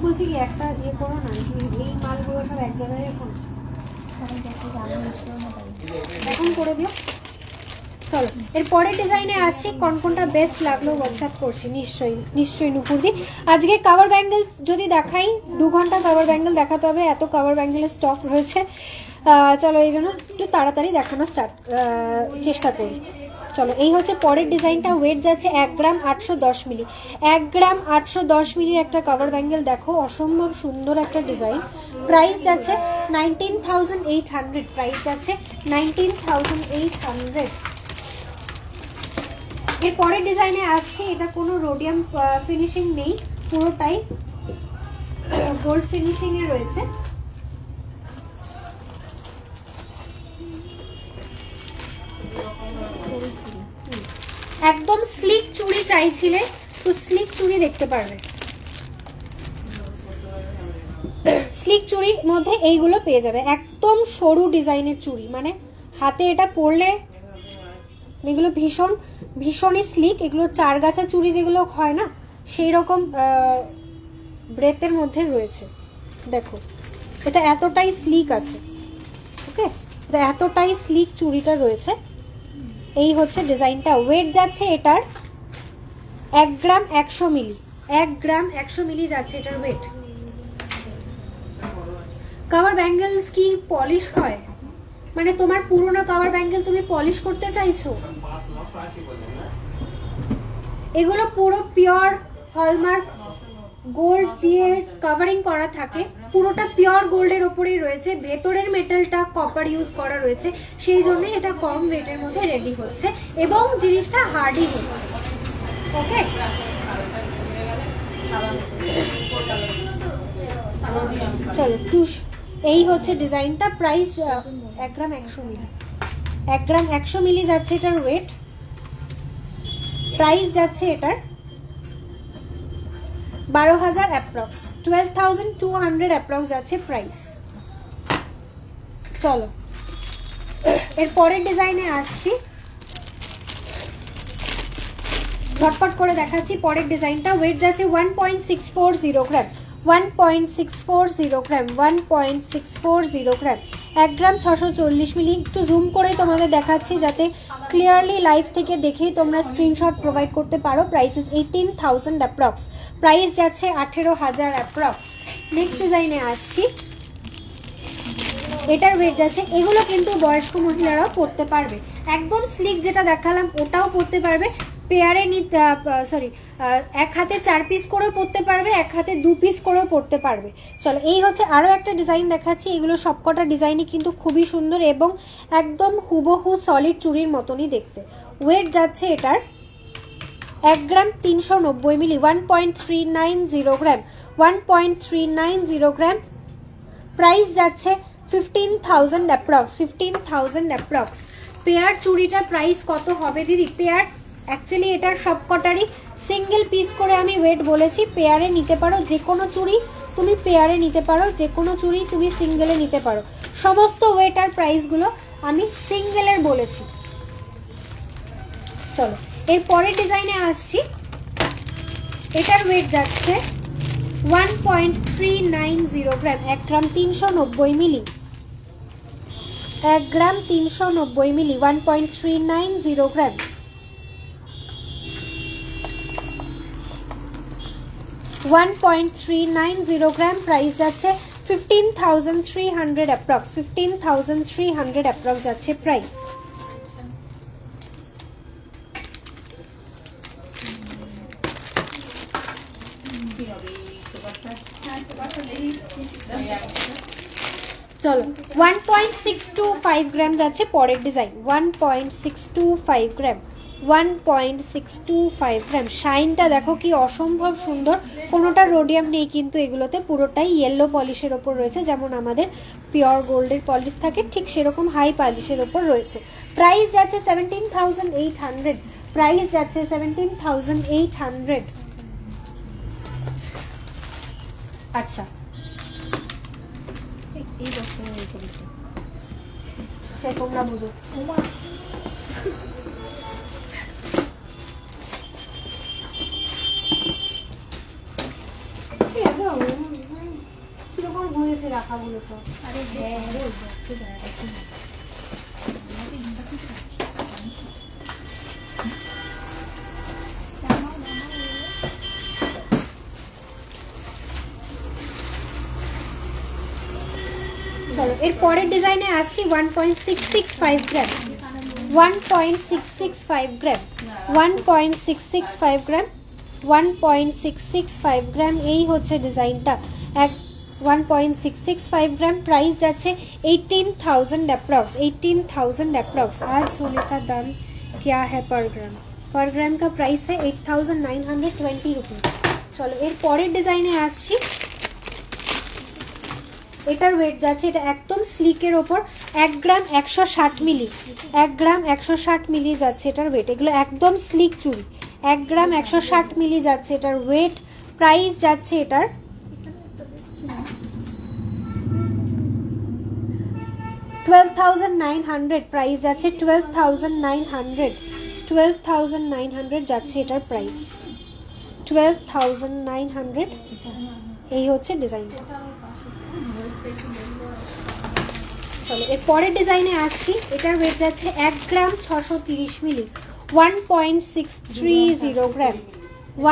বলছি কি, একটা ইয়ে করো না, এই মালগুলো সব এক জায়গায় এখন করে দিও। চলো এর পরের ডিজাইনে আসছি। কোনটা বেস্ট লাগলো হোয়াটসঅ্যাপ করছি নিশ্চয়ই নুপুরদি। আজকে কাভার ব্যাঙ্গেলস যদি দেখাই 2 ঘন্টা কাভার ব্যাঙ্গেল দেখাতে হবে, এত কাভার ব্যাঙ্গেলের স্টক রয়েছে। চলো এই জন্য একটু তাড়াতাড়ি দেখানোর চেষ্টা করি। চলো এই হচ্ছে পরের ডিজাইনটা। ওয়েট যাচ্ছে 1 গ্রাম 810 মিলি। 1 গ্রাম 810 মিলির একটা কাভার ব্যাঙ্গেল দেখো, অসম্ভব সুন্দর একটা ডিজাইন। প্রাইস যাচ্ছে 19,800। প্রাইস যাচ্ছে 19,800। এর পরের ডিজাইনে আসছে, এটা কোনো রোডিয়াম ফিনিশিং নেই, পুরোটাই গোল্ড ফিনিশিং এ রয়েছে। একদম স্লিক চুড়ি চাইছিলে তো স্লিক চুড়ি দেখতে পারবে। স্লিক চুড়ির মধ্যে এইগুলো পেয়ে যাবে, একদম সরু ডিজাইনের চুড়ি, মানে হাতে এটা পরলে এগুলো ভীষণই স্লিক। এগুলো 4 গাছা চুড়ি যেগুলো হয় না, সেই রকম ব্রেথের মধ্যে রয়েছে। দেখো এটা এতটাই স্লিক আছে, ওকে, এটা এতটাই স্লিক চুড়িটা রয়েছে। এই হচ্ছে ডিজাইনটা। ওয়েট যাচ্ছে এটার 1 গ্রাম 100 মিলি। 1 গ্রাম 100 মিলি যাচ্ছে এটার ওয়েট। কাভার ব্যাঙ্গেলস কি পলিশ হয়? মানে তোমার পুরোনো কাভার ব্যাঙ্গেল তুমি পলিশ করতে চাইছো? এগুলো পুরো পিওর হলমার্ক গোল্ড দিয়ে কভারিং করা থাকে, পুরোটা পিওর গোল্ডের ওপরেই রয়েছে। ভেতরের মেটালটা কপার ইউজ করা রয়েছে, সেই জন্য এটা কম ওয়েটের মধ্যে রেডি হচ্ছে এবং জিনিসটা হার্ডই হচ্ছে। ওকে, চলো এই হচ্ছে ডিজাইনটা। প্রাইস 1 গ্রাম 100 মিলি। 1 গ্রাম 100 মিলি যাচ্ছে এটার ওয়েট। প্রাইস যাচ্ছে এটার 12,000 অ্যাপ্রক্স, 12,200 অ্যাপ্রক্স যাচ্ছে প্রাইস। চলো এর পরের ডিজাইনে আসছি, ঝটপট করে দেখাচ্ছি পরের ডিজাইনটা। ওয়েট যাচ্ছে 1.640 গ্রাম। 1.640 গ্রাম। 1.640 গ্রাম। 1 গ্রাম 640 মিলি। একটু জুম করে তোমাদের দেখাচ্ছি যাতে ক্লিয়ারলি লাইভ থেকে দেখেই তোমরা স্ক্রিনশট প্রোভাইড করতে পারো। Price is 18,000 approx. প্রাইস যাচ্ছে 18,000 অ্যাপ্রক্স। নেক্সট ডিজাইনে আসছি, এটার ওয়েট যাচ্ছে, এগুলো কিন্তু বয়স্ক মহিলারাও পরতে পারবে। একদম স্লিক যেটা দেখালাম ওটাও পরতে পারবে। পেয়ারে এক হাতে 4 পিস করেও পরতে পারবে, এক হাতে 2 পিস করেও পরতে পারবে। চলো এই হচ্ছে আরও একটা ডিজাইন দেখাচ্ছি। এগুলো সবকটা ডিজাইনই কিন্তু খুবই সুন্দর এবং একদম হুবহু সলিড চুড়ির মতনই দেখতে। ওয়েট যাচ্ছে এটার 1 গ্রাম 390 মিলি। 1.390 গ্রাম। 1.390 গ্রাম। প্রাইস যাচ্ছে 15,000 অ্যাপ্রক্স। 15,000 অ্যাপ্রক্স। পেয়ার চুড়িটার প্রাইস কত হবে দিদি? পেয়ার অ্যাকচুয়ালি এটার সবকটারই সিঙ্গেল পিস করে আমি ওয়েট বলেছি। পেয়ারে নিতে পারো, যে কোনো চুড়ি তুমি পেয়ারে নিতে পারো, যে কোনো চুড়ি তুমি সিঙ্গেলে নিতে পারো। সমস্ত ওয়েট আর প্রাইসগুলো আমি সিঙ্গেলের বলেছি। চলো এর পরের ডিজাইনে আসছি। এটার ওয়েট যাচ্ছে 1.390 গ্রাম। 1 গ্রাম 390 মিলি। 1 গ্রাম 390 মিলি। 1.390 গ্রাম। 1.390 গ্রাম। প্রাইস যাচ্ছে 15,300 অ্যাপ্রক্স। 15,300 অ্যাপ্রক্স যাচ্ছে প্রাইস। চলো 1.625 গ্রাম যাচ্ছে পরের ডিজাইন। 1.625 গ্রাম। 1.625 গ্রাম। শাইনটা দেখো কি অসম্ভব সুন্দর। কোনোটা রোডিয়াম নেই কিন্তু এগুলোতে, পুরোটাই ইয়েলো পলিশের ওপর রয়েছে। যেমন আমাদের পিওর গোল্ডের পলিশ থাকে ঠিক সেরকম হাই পলিশের ওপর রয়েছে। প্রাইস যাচ্ছে 17,800। প্রাইস যাচ্ছে 17,800। আচ্ছা এই বছর তোমরা বুঝো। কিরকম হয়েছে রাখাগুলো সব? আরে হ্যাঁ এর পরের ডিজাইনে আসছি 1.665 গ্রাম, 1.665 গ্রাম, 1.665 গ্রাম, 1.665 গ্রাম। এই হচ্ছে ডিজাইনটা, 1.665 গ্রাম। প্রাইস যাচ্ছে 18,000 अप्रॉक्स, 18,000 अप्रॉक्स। आज सोने का दाम क्या है पर ग्राम का प्राइस है 8,920 रुपीज़। চলো এর পরের ডিজাইনে আসছি। এটার ওয়েট যাচ্ছে, এটা একদম স্লিকের ওপর 1 গ্রাম 160 মিলি, 1 গ্রাম 160 মিলি যাচ্ছে এটার ওয়েট। এগুলো একদম স্লিক চুড়ি, 1 গ্রাম 160 মিলি যাচ্ছে এটার ওয়েট। প্রাইস যাচ্ছে এটার 12,900, প্রাইস যাচ্ছে 12,900, 12,900 যাচ্ছে এটার প্রাইস, 12,900। এই হচ্ছে ডিজাইনটা। চলো এর পরের ডিজাইনে আসছি। এটার ওয়েট যাচ্ছে 1 গ্রাম 630 মিলি, 1.630 গ্রাম,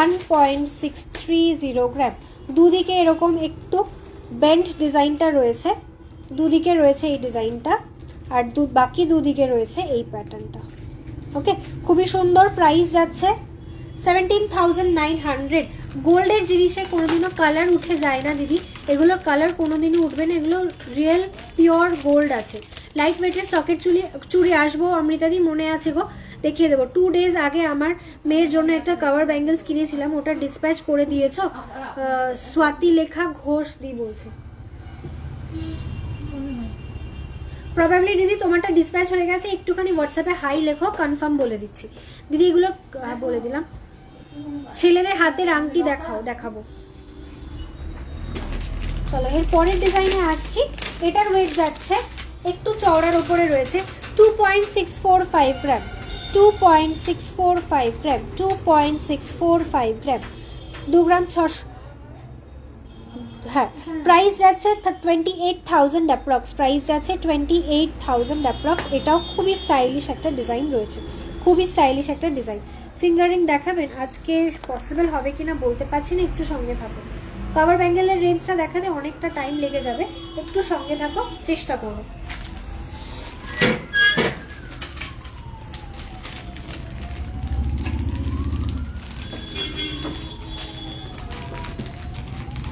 1.630 গ্রাম। দুদিকে এরকম একটু বেন্ড ডিজাইনটা রয়েছে, দুদিকে রয়েছে এই ডিজাইনটা, আর বাকি দুদিকে রয়েছে এই প্যাটার্নটা। ওকে, খুবই সুন্দর। প্রাইস যাচ্ছে 17,900। গোল্ডের জিনিসে কোনোদিনও কালার উঠে যায় না দিদি, এগুলো কালার কোনোদিনও উঠবে না, এগুলো রিয়েল পিওর গোল্ড আছে। লাইট ওয়েটের সকেট চুড়ি আসবো অমৃতাদি, মনে আছে গো, দেখিয়ে দেবো। 2 ডেজ আগে আমার মেয়ের জন্য একটা কাভার ব্যাঙ্গেলস কিনেছিলাম, ওটা ডিসপ্যাচ করে দিয়েছো স্বাতি লেখা ঘোষ দি বলছে। প্রবাবলি দিদি তোমারটা ডিসপ্যাচ হয়ে গেছে, একটুখানি হোয়াটসঅ্যাপে হাই লেখো, কনফার্ম বলে দিচ্ছি দিদি। এগুলো বলে দিলাম। ছেলেদের হাতের আংটি দেখাবো। চলো এর পরের ডিজাইনে আসছি। এটার ওয়েট যাচ্ছে একটু চওড়ার উপরে রয়েছে, 2.645 গ্রাম, 2.645 গ্রাম, 2.645 গ্রাম, 2 গ্রাম 600। হ্যাঁ, প্রাইস যাচ্ছে 28,000 অ্যাপ্রক্স, প্রাইস যাচ্ছে 28,000 অ্যাপ্রক্স। এটাও খুবই স্টাইলিশ একটা ডিজাইন রয়েছে, খুবই স্টাইলিশ একটা ডিজাইন। ফিঙ্গারিং দেখাবেন আজকে, পসিবল হবে কিনা বলতে পারছি না, একটু সঙ্গে থাকো। কাভার ব্যাঙ্গেলের রেঞ্জটা দেখাতে অনেকটা টাইম লেগে যাবে, একটু সঙ্গে থাকো, চেষ্টা করো।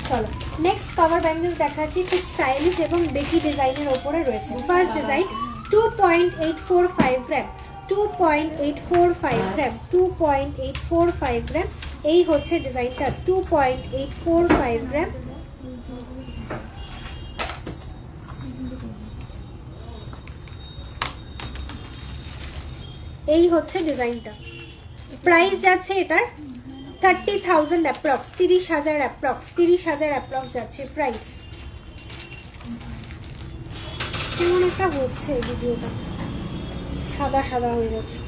চলো নেক্সট কাভার ব্যাঙ্গেলস দেখাচ্ছি, খুব স্টাইলিশ এবং বেকি ডিজাইনের ওপরে রয়েছে। ফার্স্ট ডিজাইন 2.845 গ্রাম, 2.845 গ্রাম, 2.845 গ্রাম। এই হচ্ছে ডিজাইনটা, 2.845 গ্রাম। এই হচ্ছে ডিজাইনটা। প্রাইস যাচ্ছে এটার 30,000 অ্যাপ্রক্স, 30,000 অ্যাপ্রক্স, 30,000 অ্যাপ্রক্স যাচ্ছে প্রাইস। কেমন একটা হচ্ছে ভিডিওটা, সাদা সাদা হয়ে যাচ্ছে।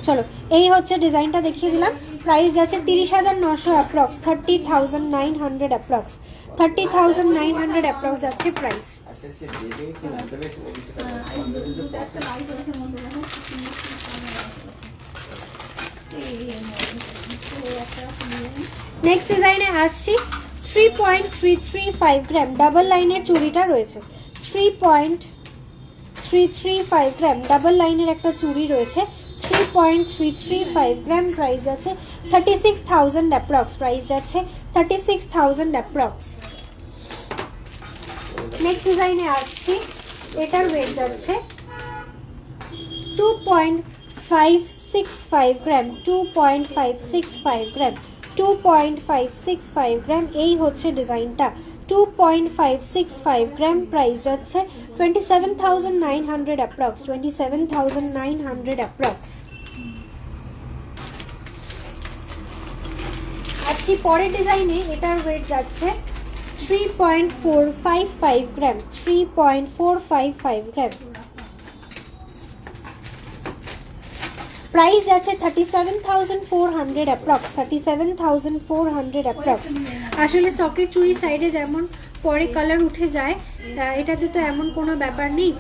চলো এই হচ্ছে ডিজাইনটা দেখিয়ে দিলাম। প্রাইস যাচ্ছে 30,900 অ্যাপ্রক্স, 30,900 অ্যাপ্রক্স, 30,900 অ্যাপ্রক্স যাচ্ছে প্রাইস। নেক্সট ডিজাইনে আসছি। 3.335 গ্রাম ডাবল লাইনের চুড়িটা রয়েছে, 3.335 গ্রাম ডাবল লাইনের একটা চুড়ি রয়েছে, 3.335 গ্রাম। প্রাইস যাচ্ছে 36,000 অ্যাপ্রক্স, প্রাইস যাচ্ছে 36,000 অ্যাপ্রক্স। নেক্সট ডিজাইনে আসছি। এটার ওয়েট যাচ্ছে 2.565 গ্রাম, 2.565 গ্রাম, 2.565 গ্রাম। এই হচ্ছে ডিজাইনটা, 2.565 গ্রাম। প্রাইস যাচ্ছে 27,900 অ্যাপ্রক্স, 27,900 অ্যাপ্রক্স। আসছি পরের ডিজাইনে। এটার ওয়েট যাচ্ছে 3.455 গ্রাম, 3.455 গ্রাম। প্রাইস যাচ্ছে 37,400 অ্যাপ্রক্স, 37,400 অ্যাপ্রক্স। আসলে সকেট চুড়ি সাইডে যেমন পরে কালার উঠে যায়, এটাতে তো এমন কোনো ব্যাপার নেই,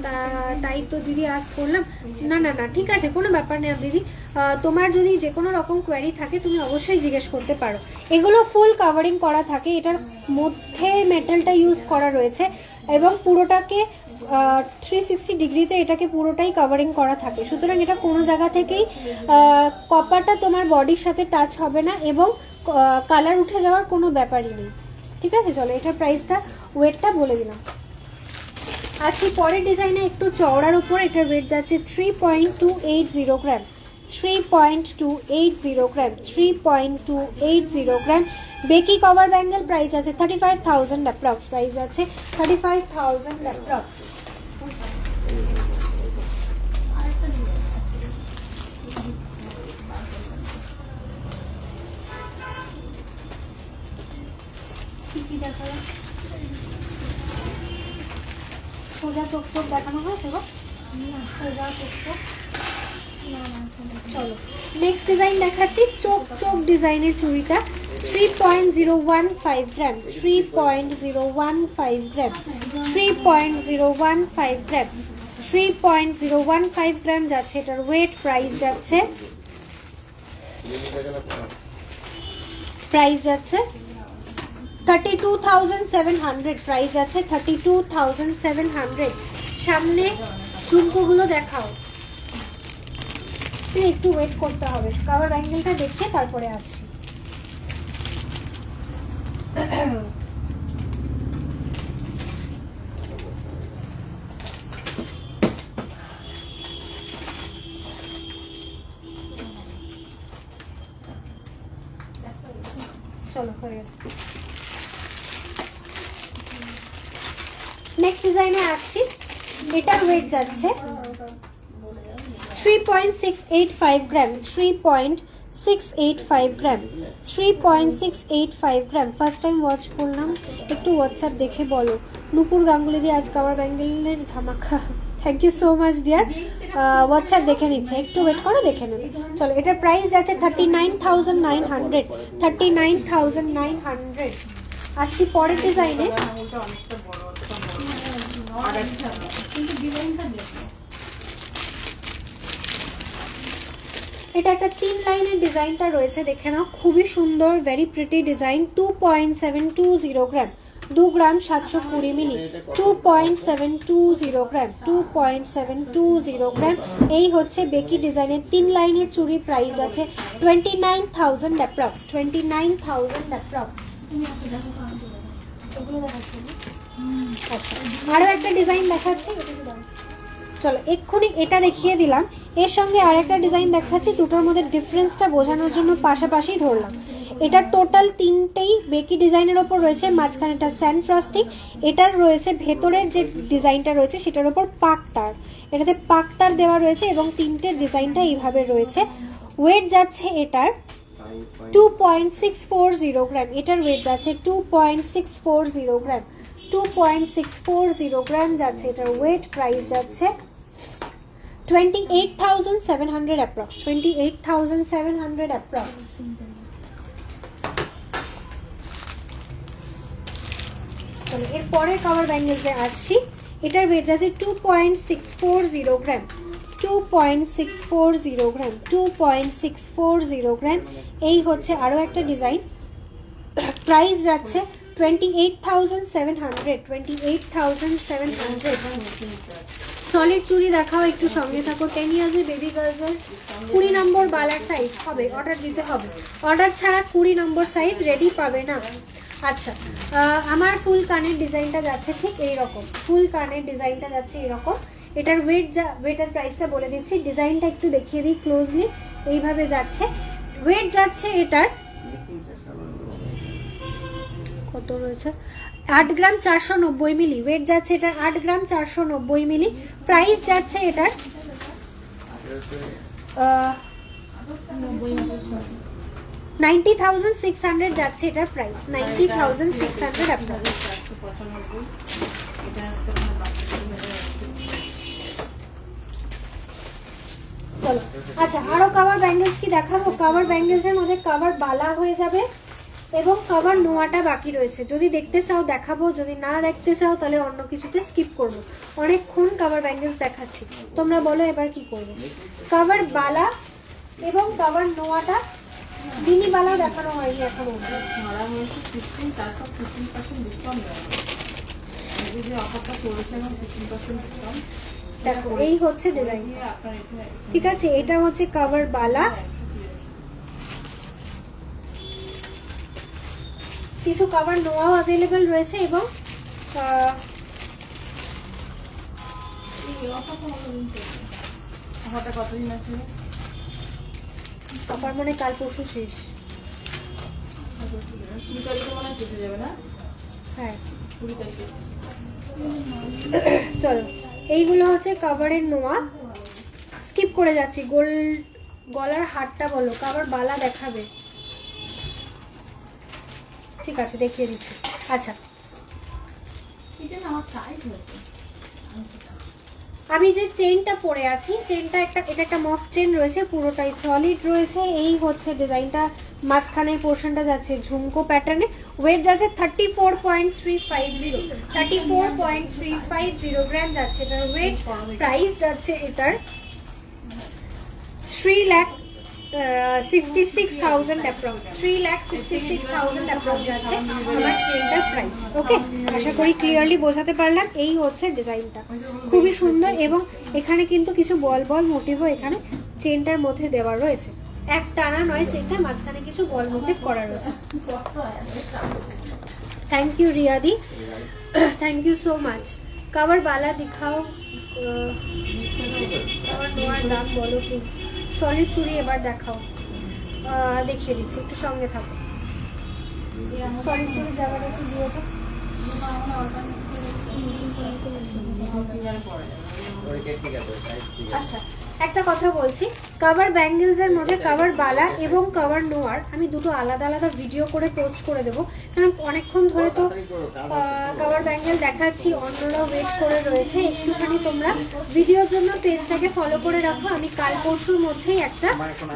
তাই তো দিদি আজ করলাম। না না না, ঠিক আছে, কোনো ব্যাপার নেই দিদি। তোমার যদি যে কোনো রকম কোয়ারি থাকে তুমি অবশ্যই জিজ্ঞেস করতে পারো। এগুলো ফুল কাভারিং করা থাকে, এটার মধ্যে মেটালটা ইউজ করা রয়েছে এবং পুরোটাকে 360 ডিগ্রিতে এটাকে পুরোটাই কভারিং করা থাকে, সুতরাং এটা কোনো জায়গা থেকেই কপারটা তোমার বডির সাথে টাচ হবে না এবং কালার উঠে যাওয়ার কোনো ব্যাপারই নেই। ঠিক আছে, চলো এটার প্রাইসটা ওয়েটটা বলে দিলাম। আসি পরের ডিজাইনে একটু চওড়ার উপর, এটার ওয়েট যাচ্ছে 3.280 গ্রাম, 3.280 গ্রাম, 3.280 গ্রাম। বেকি কভার ব্যাঙ্গেল প্রাইস আছে 35,000 অ্যাপ্রক্স, প্রাইস আছে 35,000 অ্যাপ্রক্স। কি দেখালাম, সোজা চোখ চোখ দেখানো হয়েছে গো, সোজা চোখ চোখ। চলো নেক্সট ডিজাইন দেখাচ্ছি, চোখ চোখ ডিজাইনের চুড়িটা 3.015 গ্রাম, 3.015 গ্রাম, 3.015 গ্রাম, 3.015 গ্রাম যাচ্ছে এটার ওয়েট। প্রাইস যাচ্ছে 32,700, প্রাইস আছে 32,700। সামনে ঝুমকোগুলো দেখাও, একটু ওয়েট করতে হবে, কভার ব্যাঙ্গেলটা দেখে তারপরে আসছি। চলো হয়ে গেছে। নেক্সট ডিজাইনে আসছি, এটার ওয়েট যাচ্ছে 3.685 গ্রাম, 3.685 গ্রাম, 3.685 গ্রাম। ফার্স্ট টাইম ওয়াচ করলাম, একটু হোয়াটসঅ্যাপ দেখে বলো। নুপুর গাঙ্গুলি দিয়ে আজ কভার ব্যাঙ্গেলের ধামাকা, thank you so much dear. WhatsApp দেখে নিচ্ছে, একটু ওয়েট করো দেখে নেবে। চলো এটার প্রাইস যাচ্ছে 39,900, 39,900। আসছি পরের ডিজাইনে, এটা একটা 3 লাইনের ডিজাইনটা রয়েছে, দেখে নাও, খুবই সুন্দর, ভেরি প্রিটি ডিজাইন। 2.720 গ্রাম, 2 গ্রাম 720 মিলি, 2.720 গ্রাম, 2.720 গ্রাম। এই হচ্ছে বেকি ডিজাইনের 3 লাইনের চুড়ি, প্রাইস আছে 29,000 অ্যাপ্রক্স, 29,000 অ্যাপ্রক্স। আচ্ছা আরও একটা ডিজাইন দেখাচ্ছি, চলো এক্ষুনি এটা দেখিয়ে দিলাম, এর সঙ্গে আর একটা ডিজাইন দেখাচ্ছি, দুটোর মধ্যে ডিফারেন্সটা বোঝানোর জন্য পাশাপাশি ধরলাম। এটা টোটাল তিনটেই বেকি ডিজাইনের ওপর রয়েছে, মাঝখানেটা স্যান্ড ফ্রস্টিং, এটার রয়েছে ভেতরের যে ডিজাইনটা রয়েছে সেটার ওপর পাকতার, এটাতে পাকতার দেওয়া রয়েছে এবং তিনটে ডিজাইনটা এইভাবে রয়েছে। ওয়েট যাচ্ছে এটার 2.640 গ্রাম, এটার ওয়েট যাচ্ছে 2.640 গ্রাম, 2.640 গ্রাম যাচ্ছে এটার ওয়েট। প্রাইস যাচ্ছে 28,700 অ্যাপ্রক্স, 28,700 অ্যাপ্রক্স। চলো এর পরের কভার ব্যাঙ্গেলসে আসছি, এটার ওয়েট যাচ্ছে 2.640 গ্রাম, 2.640 গ্রাম, 2.640 গ্রাম। এই হচ্ছে আরও একটা ডিজাইন, প্রাইস যাচ্ছে 28,700, 28,700। সলিড চুড়ি দেখাও, একটু সঙ্গে থাকো। 10 ইয়ার্সের বেবি গার্লসের 20 নম্বর বালার সাইজ হবে, অর্ডার দিতে হবে, অর্ডার ছাড়া 20 নম্বর সাইজ রেডি পাবে না। আচ্ছা আমার ফুল কানের ডিজাইনটা যাচ্ছে ঠিক এইরকম, ফুল কানের ডিজাইনটা যাচ্ছে এইরকম। এটার ওয়েটার প্রাইসটা বলে দিচ্ছি, ডিজাইনটা একটু দেখিয়ে দিই ক্লোজলি, এইভাবে যাচ্ছে। ওয়েট যাচ্ছে এটার কত রয়েছে, 8 গ্রাম 490 মিলি, ওয়েট যাচ্ছে এটার 8 গ্রাম 490 মিলি। প্রাইস যাচ্ছে এটার 90,600 যাচ্ছে এটার প্রাইস, 90,600 আপনার। চলো আচ্ছা আরো কভার ব্যাঙ্গেলস কি দেখাবো। কভার ব্যাঙ্গেলস এর মধ্যে কভার বালা হয়ে যাবে এবং কভার নোয়াটা বাকি রয়েছে। যদি দেখতে চাও দেখাবো, যদি না দেখতে চাও তাহলে অন্য কিছুতে স্কিপ করবো। অনেকক্ষণ কভার ব্যাঙ্গেলস দেখাচ্ছি, তোমরা বলো এবার কি করবো। কভার বালা এবং কভার নোয়াটা, মিনি বালাও দেখানো হয়নি এখনো। আজকে যে অফারটা চলছে এবং 15% ডিসকাউন্ট দেখো এই হচ্ছে ডিজাইন, আপনার এটা ঠিক আছে। এটা হচ্ছে কভার বালা, কিছু কভার নোয়াও অ্যাভেলেবেল রয়েছে এবং এই অফারটা অফারটা কতদিন আছে? অফার মানে কাল পরশু শেষ। 20 তারিখে মনে হয় শেষে যাবে না? হ্যাঁ 20 তারিখে। চলো, এইগুলো হচ্ছে কভারের নোয়া। স্কিপ করে যাচ্ছি, গলার হারটা বলো, কভার বালা দেখাবে? ঠিক আছে, দেখিয়ে দিচ্ছি। আচ্ছা, এটা না আমার টাইট হয়েছে। আমি যে চেনটা পরে আছি, চেনটা এটা একটা মফ চেন রয়েছে, পুরোটাই সলিড রয়েছে। এই হচ্ছে ডিজাইনটা, মাঝখানের পোর্শনটা যাচ্ছে ঝুমকো প্যাটার্নে। ওয়েট যাচ্ছে 34.350, 34.350 গ্রাম যাচ্ছে এটার ওয়েট। প্রাইস যাচ্ছে এটার 3,66,000 অ্যাপ্রক্স, 3,66,000 অ্যাপ্রক্স যাচ্ছে আমার চেনটার প্রাইস। ওকে, আশা করি ক্লিয়ারলি বোঝাতে পারলাম। এই হচ্ছে ডিজাইনটা, খুবই সুন্দর এবং এখানে কিন্তু কিছু বল বল মোটিভও এখানে চেনটার মধ্যে দেওয়া রয়েছে। এক টানা নয় চেনটা, মাঝখানে কিছু বল মোটিভ করা রয়েছে। থ্যাংক ইউ রিয়াদি, thank you so much. Cover বালা দিখাও, কভার নোয়ার দাম বলো প্লিজ। সলিড চুড়ি এবার দেখাও, দেখিয়ে দিচ্ছি, একটু সঙ্গে থাকো। সলিড চুড়ি জায়গাটা একটু দিয়ে তো। আচ্ছা, একটা কথা বলছি, কভার ব্যাঙ্গেলস এর মধ্যে কভার বালা এবং কভার নোয়ার আমি দুটো আলাদা আলাদা ভিডিও করে পোস্ট করে দেবো, কারণ অনেকক্ষণ ধরে তো কভার ব্যাঙ্গেল দেখাচ্ছি, অন্যরাও ওয়েট করে রয়েছে। একটুখানি তোমরা ভিডিওর জন্য পেজটাকে ফলো করে রাখো। আমি কাল পরশুর মধ্যেই একটা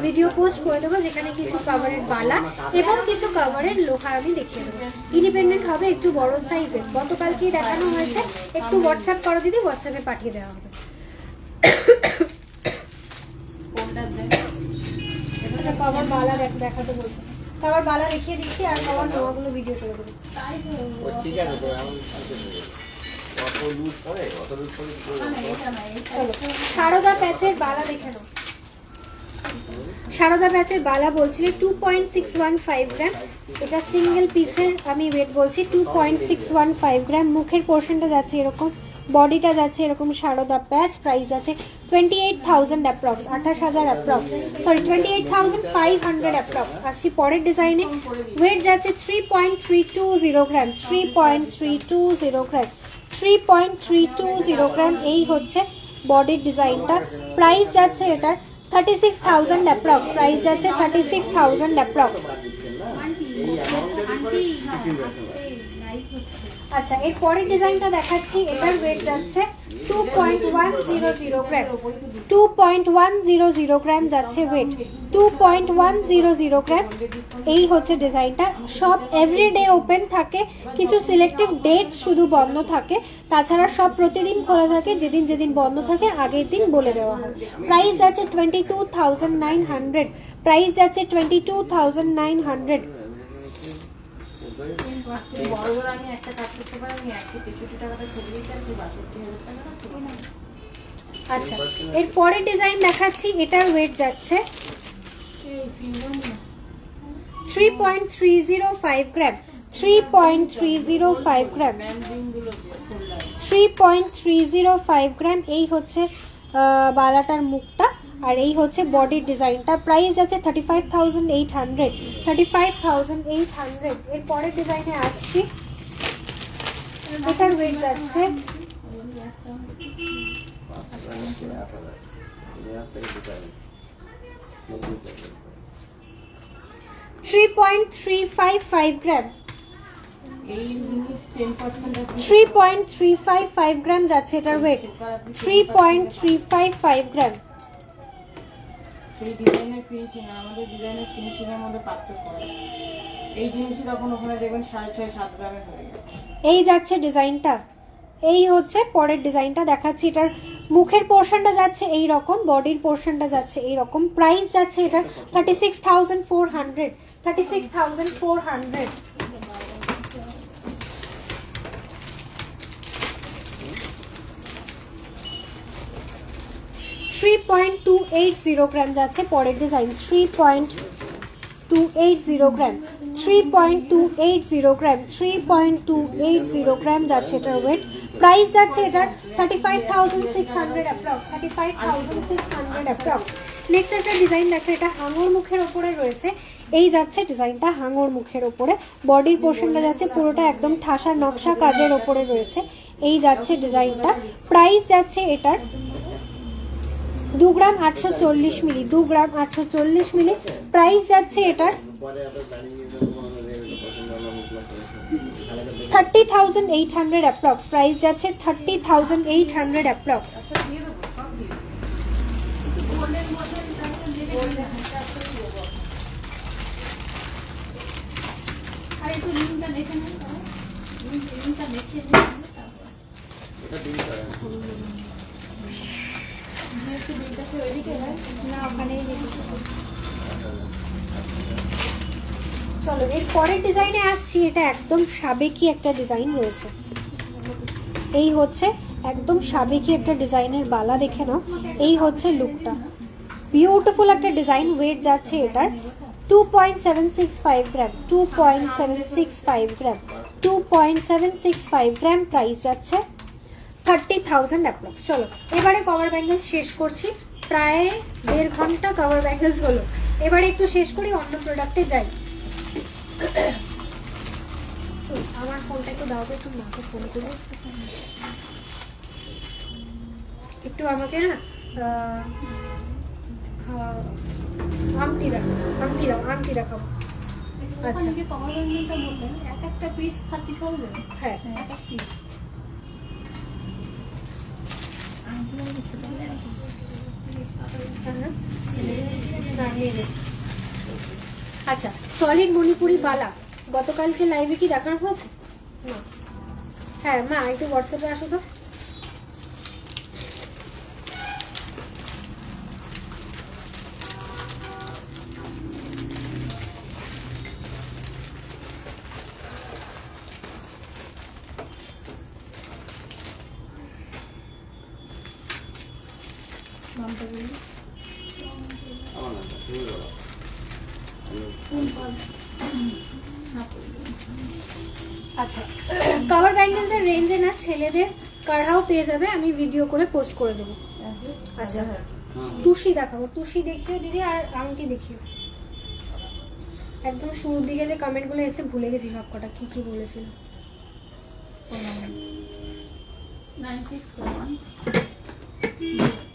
ভিডিও পোস্ট করে দেবো, যেখানে কিছু কভারের বালা এবং কিছু কভারের লোহা আমি দেখিয়ে দেবো। ইন্ডিপেন্ডেন্ট হবে, একটু বড় সাইজের। গতকালকেই দেখানো হয়েছে, একটু হোয়াটসঅ্যাপ করো দিদি, হোয়াটসঅ্যাপে পাঠিয়ে দেওয়া হবে। আচ্ছা, কভার বালা দেখাতে বলছে, কভার বালা দেখিয়ে দিচ্ছি আর কভার নোয়াগুলো ভিডিও করে দেবো। ঠিক আছে তো এমন কত লুজ করে চলো, সারদা প্যাচের বালা দেখে নাও। সারদা প্যাচের বালা বলছিলে 2.615 গ্রাম, এটা সিঙ্গেল পিসের আমি ওয়েট বলছি 2.615 গ্রাম। মুখের পোর্শনটা যাচ্ছে এরকম, বডিটা যাচ্ছে এরকম সারদা প্যাচ। প্রাইস আছে 28,000 অ্যাপ্রক্স, 28,000 অ্যাপ্রক্স, সরি 28,500 অ্যাপ্রক্স। আসছি পরের ডিজাইনে। ওয়েট যাচ্ছে 3.320 গ্রাম, 3.320 গ্রাম, 3.320 গ্রাম। এই হচ্ছে বডির ডিজাইনটা। প্রাইস যাচ্ছে এটার 36,000 অ্যাপ্রক্স, প্রাইস যাচ্ছে 36,000 অ্যাপ্রক্স। আচ্ছা, এর পরের ডিজাইনটা দেখাচ্ছি, এটার ওয়েট যাচ্ছে 2.100 গ্রাম, 2.100 গ্রাম যাচ্ছে ওয়েট, 2.100 গ্রাম। এই হচ্ছে ডিজাইনটা। সব এভরিডে ওপেন থাকে, কিছু সিলেক্টিভ ডেটস শুধু বন্ধ থাকে, তাছাড়া সব প্রতিদিন খোলা থাকে। যেদিন যেদিন বন্ধ থাকে আগের দিন বলে দেওয়া হয়। প্রাইস যাচ্ছে 22,900, প্রাইস যাচ্ছে 22,900। বড় বড় আমি একটা কাজ করতে পারি, আমি 163 টাকাটা ছেড়ে দিতে আর 62,000 টাকাটা ছেড়ে দিই। আচ্ছা, এর পরের ডিজাইন দেখাচ্ছি, এটার ওয়েট যাচ্ছে 3.305 গ্রাম, 3.305 গ্রাম, 3.305 গ্রাম। এই হচ্ছে বালাটার মুখটা আর এই হচ্ছে বডির ডিজাইনটা। প্রাইস যাচ্ছে 35,800, 35,800। এর পরের ডিজাইনে আসছি, এটার ওয়েট যাচ্ছে 3.355 গ্রাম, 3.355 গ্রাম যাচ্ছে এটার ওয়েট, 3.355 গ্রাম। সেই ডিজাইনের ফিনিশিং আর আমাদের ডিজাইনের ফিনিশিং এর মধ্যে পার্থক্য আছে। এই জিনিসই তখন ওখানে দেখবেন 6.5-7 গ্রামে হয়ে গেছে। এই যাচ্ছে ডিজাইনটা। এই হচ্ছে পরের ডিজাইনটা দেখাচ্ছি। এটার মুখের পোর্শনটা যাচ্ছে এই রকম, বডির পোর্শনটা যাচ্ছে এই রকম। প্রাইস যাচ্ছে এটার 36,400, 36,400। 3.280 গ্রাম যাচ্ছে পরের ডিজাইন 3.280 গ্রাম 3.280 গ্রাম 3.280 গ্রাম যাচ্ছে এটার ওয়েট প্রাইস যাচ্ছে এটার 35,600 অ্যাপ্রক্স 35,600 অ্যাপ্রক্স নেক্সট একটা ডিজাইন দেখো এটা হাঙর মুখের ওপরে রয়েছে এই যাচ্ছে ডিজাইনটা হাঙর মুখের ওপরে বডির পোর্শনটা যাচ্ছে পুরোটা একদম ঠাসা নকশা কাজের ওপরে রয়েছে এই যাচ্ছে ডিজাইনটা প্রাইস যাচ্ছে এটার 2 গ্রাম 840 মিলি 2 গ্রাম 840 মিলি প্রাইস যাচ্ছে এটার 30,800 অ্যাপ্রক্স প্রাইস যাচ্ছে 30,800 অ্যাপ্রক্স আর একটু লিঙ্কটা দেখে নিন লিঙ্কটা দেখে নিন তারপর এটা দিন করে চলো এর পরের ডিজাইনে আসছি এটা একদম সাবেকি একটা ডিজাইন রয়েছে এই হচ্ছে একদম সাবেকি একটা ডিজাইনের বালা দেখে নাও এই হচ্ছে লুকটা বিউটিফুল একটা ডিজাইন ওয়েট যাচ্ছে এটার 2.765 গ্রাম 2.765 গ্রাম 2.765 গ্রাম প্রাইস যাচ্ছে 30,000 অ্যাপ্রক্স চলো এবারে কভার ব্যাঙ্গেলস শেষ করছি প্রায় 1.5 ঘন্টা কভার ব্যাঙ্গেলস হলো এবারে একটু শেষ করি অন্য প্রোডাক্টে যাই আমার ফোনটা একটু দাও তো একটু মাকে ফোন করে একটু আমাকে না আংটি দাও আংটি দেখাবো আচ্ছা যে কভার ব্যান্ডেলটা বললেন এক একটা পিস 30,000 হ্যাঁ এক এক পিস আচ্ছা সলিড মণিপুরি বালা গতকালকে লাইভে কি দেখানো হয়েছে না হ্যাঁ মা একটু হোয়াটসঅ্যাপে আসো তো আমার না তুমি বলো আচ্ছা কভার ব্যাঙ্গেলস এর রেঞ্জে না ছেলেদের কাঢ়াও পেয়ে যাবে আমি ভিডিও করে পোস্ট করে দেবো আচ্ছা টুসি দেখাবো টুসি দেখিও দিদি আর আংটি দেখিও একদম শুরুর দিকে যে কমেন্টগুলো এসে ভুলে গেছি সবকটা কি কি বলেছিল 964107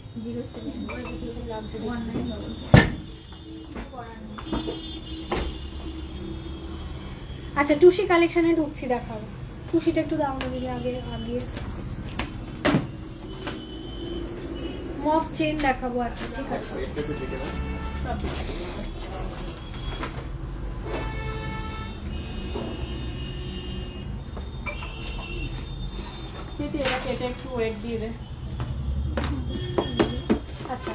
আচ্ছা টুসি কালেকশনে ঢুকছি দেখাবো টুসিটা একটু দাও না দিদি আগে আগে মফ চেন দেখাবো আচ্ছা ঠিক আছে একটু দেখে নাও দিদি এটাকে এটা একটু ওয়েট দিয়ে দে আচ্ছা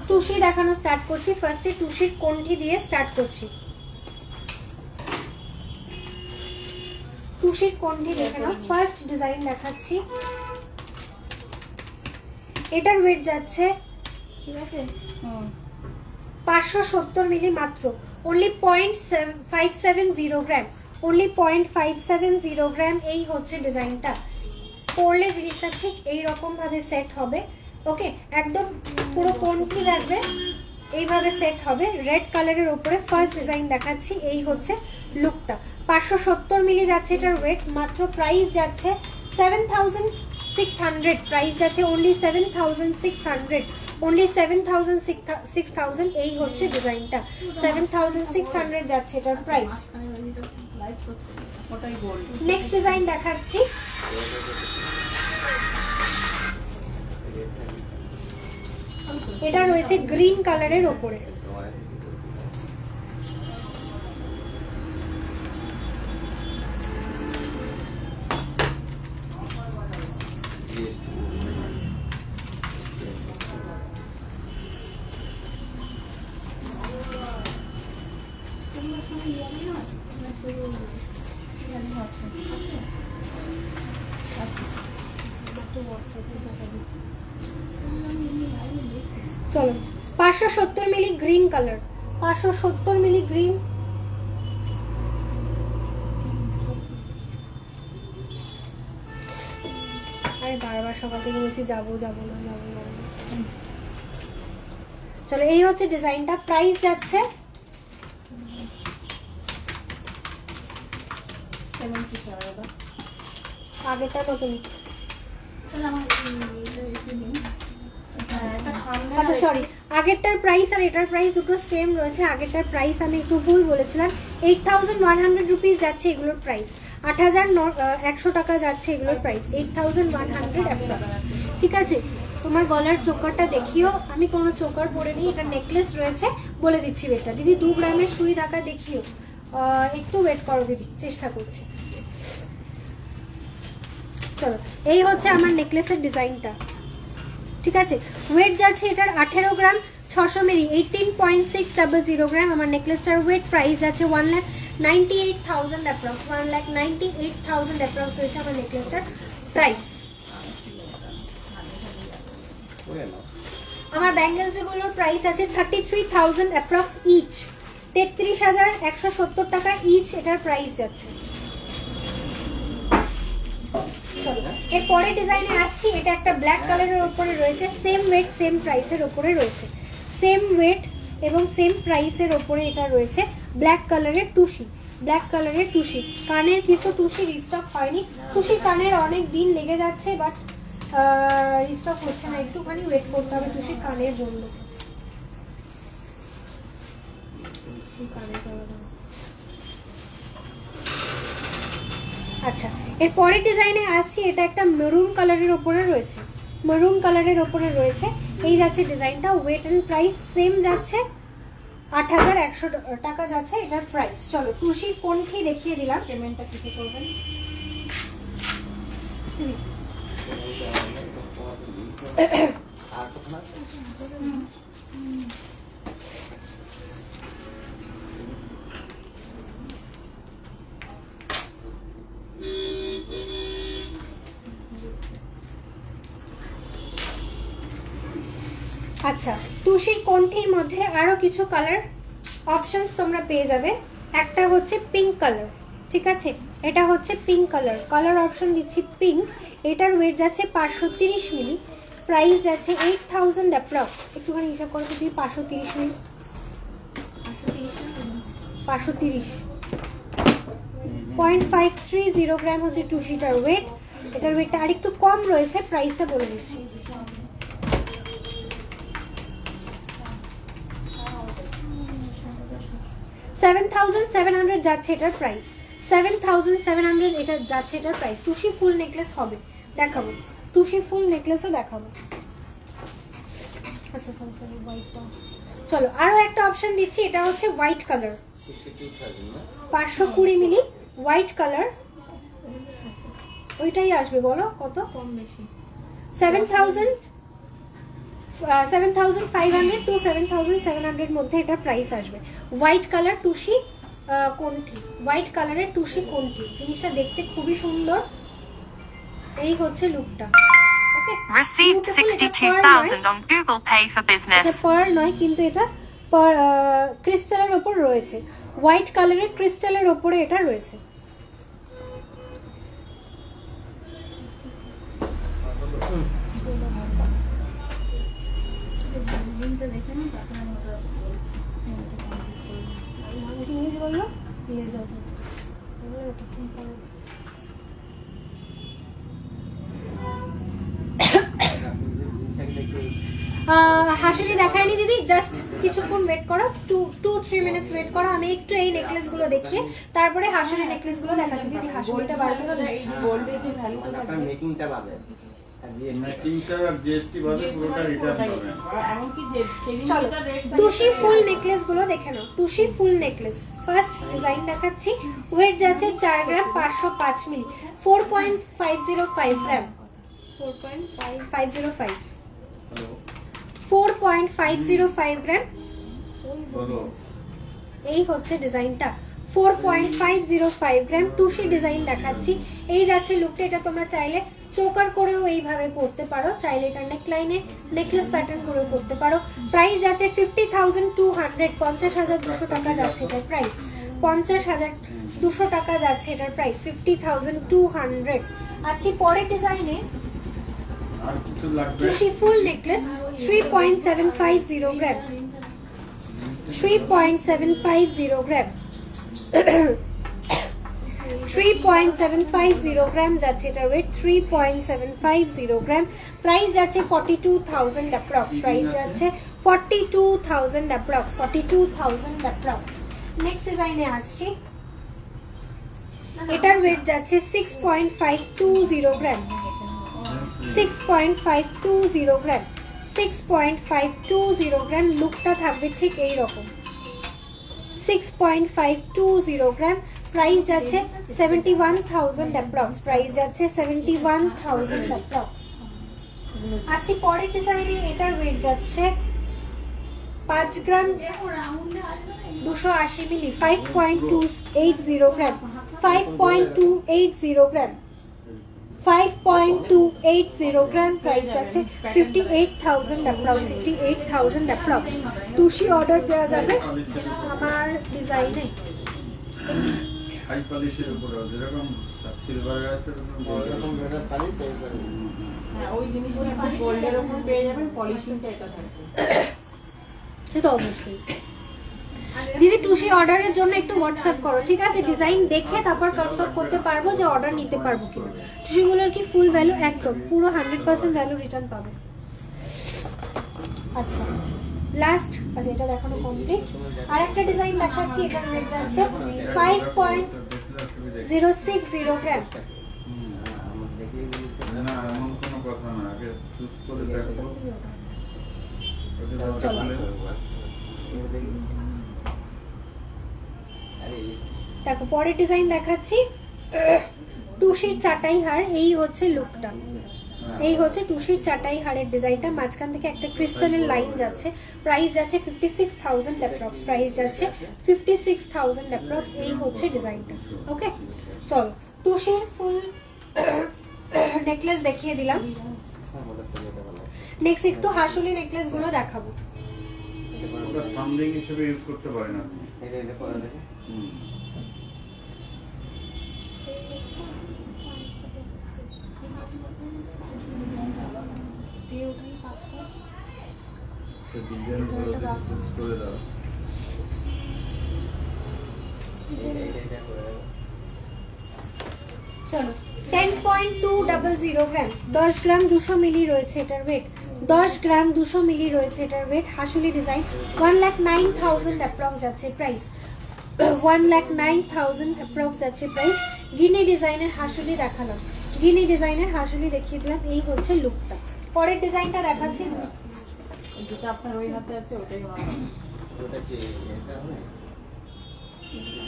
টুসি দেখানো স্টার্ট করছি ফার্স্টে টুসির কোণটি দিয়ে স্টার্ট করছি টুসির কোণটি দেখে নাও ফার্স্ট ডিজাইন দেখাচ্ছি এটার ওয়েট যাচ্ছে ঠিক আছে 570 মিলি মাত্র only 0.570 গ্রাম only 0.570 গ্রাম এই হচ্ছে ডিজাইনটা পরলে জিনিসটা ঠিক এই রকম ভাবে সেট হবে ওকে একদম পুরো কোণটি লাগবে এইভাবে সেট হবে রেড কালারের উপরে ফার্স্ট ডিজাইন দেখাচ্ছি এই হচ্ছে লুকটা 570 মিলি যাচ্ছে এটার ওয়েট মাত্র প্রাইস যাচ্ছে 7,600 প্রাইস যাচ্ছে only 7,600 only 7,000 এই হচ্ছে ডিজাইনটা 7,600 যাচ্ছে এটার প্রাইস ওটাই গোল্ড নেক্সট ডিজাইন দেখাচ্ছি এটা রয়েছে গ্রিন কালারের উপরে চলো 570 মিলি গ্রিন কালার, 570 মিলি গ্রিন। আরে বারবার সকাল থেকে বলছি যাবো যাবো না যাবো না। চলো এই হচ্ছে ডিজাইনটা, প্রাইস যাচ্ছে কেমন কি করা দাও? আগেরটা নতুন। হ্যাঁ, এটা ঠান্ডা আচ্ছা সরি, আগেরটার প্রাইস আর এটার প্রাইস দুটো সেম রয়েছে। আগেরটার প্রাইস আমি একটু ভুল বলেছিলাম, 8100 রুপিস যাচ্ছে এগুলোর প্রাইস, 8100 টাকা যাচ্ছে এগুলোর প্রাইস, 8100 অ্যাপ্রক্স। ঠিক আছে, তোমার গলার চোকারটা দেখিও, আমি কোনো চোকার পরে নিই, এটা নেকলেস রয়েছে, বলে দিচ্ছি ওয়েটটা। দিদি 2 গ্রামের সুই ঢাকা দেখিও, একটু ওয়েট করো দিদি, চেষ্টা করছি। চলো এই হচ্ছে আমার নেকলেসের ডিজাইনটা। ঠিক আছে, ওয়েট যাচ্ছে এটার 18 গ্রাম, 600 মিলি, 18.600 গ্রাম আমার নেকলেসটার ওয়েট। প্রাইস যাচ্ছে 1,98,000 অ্যাপ্রক্স, 1,98,000 অ্যাপ্রক্স হয়েছে আমার নেকলেসটার প্রাইস। আমার ব্যাঙ্গেলস এগুলোর প্রাইস আছে 33,000 অ্যাপ্রক্স ইচ, 33,170 টাকা ইচ এটার প্রাইস যাচ্ছে। এরপরে ডিজাইনে আসছি, এটা একটা ব্ল্যাক কালারের উপরে রয়েছে, সেম ওয়েট সেম প্রাইসের উপরে রয়েছে, সেম ওয়েট এবং সেম প্রাইসের উপরে এটা রয়েছে। ব্ল্যাক কালারের টুসি, ব্ল্যাক কালারের টুসি, কানের কিছু টুসি রিস্টক হয়নি, টুসি কানের অনেক দিন লেগে যাচ্ছে, বাট রিস্টক হচ্ছে না, একটুখানি ওয়েট করতে হবে টুসি কানের জন্য। আচ্ছা, এর পরের ডিজাইনে আসছি, এটা একটা মেরুন কালারের ওপরে রয়েছে, মেরুন কালারের ওপরে রয়েছে। এই যাচ্ছে ডিজাইনটা, ওয়েট এন্ড প্রাইস সেম যাচ্ছে, 8100 টাকা যাচ্ছে এটার প্রাইস। চলো টুসি কোনটি দেখিয়ে দিলাম, পেমেন্টটা কিসে করবেন? আচ্ছা, টুসির কোনটির মধ্যে আরো কিছু কালার অপশনস তোমরা পেয়ে যাবে। একটা হচ্ছে পিঙ্ক কালার, ঠিক আছে, এটা হচ্ছে পিঙ্ক কালার, কালার অপশন দিচ্ছি পিঙ্ক। এটার ওয়েট যাচ্ছে 530 মিলি, প্রাইস যাচ্ছে 8,000 অ্যাপ্রক্স। একটুখানি হিসাব করে তো দিই, 530 মিলি, 530.530 গ্রাম হচ্ছে টুসিটার ওয়েট। এটার ওয়েটটা আরেকটু কম রয়েছে, প্রাইসটা বলে দিচ্ছি। 7,700 যাচ্ছে এটার প্রাইস, 7,700 এটা যাচ্ছে এটার প্রাইস। টুসি ফুল নেকলেস হবে, দেখাবো, টুসি ফুল নেকলেসও দেখাবো। আচ্ছা সরি সরি, হোয়াইটটা। চলো আরো একটা অপশন দিচ্ছি, এটা হচ্ছে হোয়াইট কালার, 520 মিলি হোয়াইট কালার। ওইটাই আসবে, বলো কত? কম বেশি 7,500 টু 7,700 মধ্যে এটা প্রাইস আসবে। হোয়াইট কালার টুসি কোনটি, হোয়াইট কালারের টুসি কোনটি, জিনিসটা দেখতে খুবই সুন্দর। এই হচ্ছে লুকটা, ওকে। Received 62,000 on Google Pay for এটা business. পার্ল নয়, কিন্তু এটা ক্রিস্টালের ওপর রয়েছে, হোয়াইট কালারের ক্রিস্টালের ওপরে এটা রয়েছে। ইংলিশ বললো, ইংলিশ যাও। হাসুলি দেখায়নি দিদি, জাস্ট কিছুক্ষণ ওয়েট করো, 2-3 মিনিটস ওয়েট করো, আমি একটু এই নেকলেস গুলো দেখিয়ে তারপরে হাসুলি নেকলেস গুলো দেখাচ্ছি। দিদি হাসুলিটা বার করে এই গোল্ডের যে ভ্যালুটা আপনার মেকিংটা বাদে আর জিএসটি মেকিংটা আর জিএসটি বাদে পুরোটা রিটার্ন পাবেন। এমনকি যে সেদিন চলো যেটা রেট টুসি ফুল নেকলেস গুলো দেখে নাও। টুসি ফুল নেকলেস ফার্স্ট ডিজাইন দেখাচ্ছি, ওয়েট যাচ্ছে 4 গ্রাম 505 মিলি, 4.505 গ্রাম, 4.505 4.505 গ্রাম। বলো এই হচ্ছে ডিজাইনটা, 4.505 গ্রাম টুসি ডিজাইন দেখাচ্ছি। এই যাচ্ছে লুকটা, এটা তোমরা চাইলে চোকার করেও এইভাবে পরতে পারো, চাইলে এটা নেকলাইনে নেকলেস প্যাটার্ন করেও পরতে পারো। প্রাইস আছে 50,200, 50,200 টাকা যাচ্ছে এটার প্রাইস। 50,200 টাকা যাচ্ছে এটার প্রাইস, 50,200। আসছি পরের ডিজাইনে, আর কিছু লাগবে? টুসি ফুল নেকলেস 3.750 গ্রাম, 3.750 গ্রাম, 3.750 গ্রাম যাচ্ছে এটা ওয়েট, 3.750 গ্রাম। প্রাইস যাচ্ছে 42,000 অ্যাপ্রক্স, প্রাইস যাচ্ছে 42,000 অ্যাপ্রক্স, 42,000 অ্যাপ্রক্স। নেক্সট ডিজাইনে আসছি, এটার ওয়েট যাচ্ছে 6.520 গ্রাম, 6.520 গ্রাম, 6.520 গ্রাম। লুকটা থাকবে ঠিক এই রকম, 6.520 গ্রাম। প্রাইস যাচ্ছে 71,000 অ্যাপ্রক্স, প্রাইস যাচ্ছে 71,000 অ্যাপ্রক্স। আসি পরের ডিজাইনে, এটার ওয়েট যাচ্ছে 5 গ্রাম 280 মিলি, 5.280 গ্রাম, 5.280 গ্রাম, 5.280 গ্রাম। প্রাইস যাচ্ছে 58,000 অ্যাপ্রক্স, 58,000 অ্যাপ্রক্স। টুসি অর্ডার দেওয়া যাবে আমার ডিজাইনে। হাই পলিশের উপরে যেরকম সিলভার আছে এরকম মেটার পালিশ এইবার হ্যাঁ, ওই জিনিসগুলো একটু গোল্ডের ওপর পেয়ে যাবেন, পলিশিংটা এটা থাকবে। সে তো অবশ্যই। দিদি টুসি অর্ডারের জন্য একটু হোয়াটসঅ্যাপ করো, ঠিক আছে? ডিজাইন দেখে তারপর কনফার্ম করতে পারবো যে অর্ডার নিতে পারবো কিনা। টুসিগুলোর কি ফুল ভ্যালু, একদম পুরো 100% ভ্যালু রিটার্ন পাবে। আচ্ছা লাস্ট, আচ্ছা এটা দেখানো কমপ্লিট। আর একটা ডিজাইন দেখাচ্ছি, এটার রেট যাচ্ছে 5.060 গ্রাম। আমার দেখেই না এমন কোনো কথা না, আগে চুজ করে দেখো। চলো। দেখো পরের ডিজাইন দেখাচ্ছি, টুসির চাটাই হার। এই হচ্ছে লুকটা, এই হচ্ছে টুসির চাটাই হারের ডিজাইনটা। মাঝখান থেকে একটা ক্রিস্টালের লাইন যাচ্ছে। প্রাইস যাচ্ছে 56,000 অ্যাপ্রক্স, প্রাইস যাচ্ছে 56,000 অ্যাপ্রক্স। এই হচ্ছে ডিজাইনটা। ওকে চলো, টুসির ফুল নেকলেস দেখিয়ে দিলাম। নেক্সট একটু হাসুলি নেকলেস গুলো দেখাবো। ওটা থাম্বনেল হিসেবে ইউজ করতে পারেন আপনি। এটা পরে দেখো তো ডিজাইন গুলো চুজ করে দাও। এটা করে দেখো চলো 10.200 গ্রাম, 10 গ্রাম 200 মিলি রয়েছে এটার ওয়েট, 10 গ্রাম 200 মিলি রয়েছে এটার ওয়েট। হাসুলি ডিজাইন 1,09,000 অ্যাপ্রক্স যাচ্ছে প্রাইস, 1,09,000 অ্যাপ্রক্স যাচ্ছে প্রাইস। গিনি ডিজাইনের হাসুলি দেখালাম, গিনি ডিজাইনের হাসুলি দেখিয়ে দিলাম। এই হচ্ছে লুকটা। পরের ডিজাইনটা দেখাচ্ছি, যেটা আপনার ওই হাতে আছে ওটাই আমার হাতে। ওটা কি এটা হবে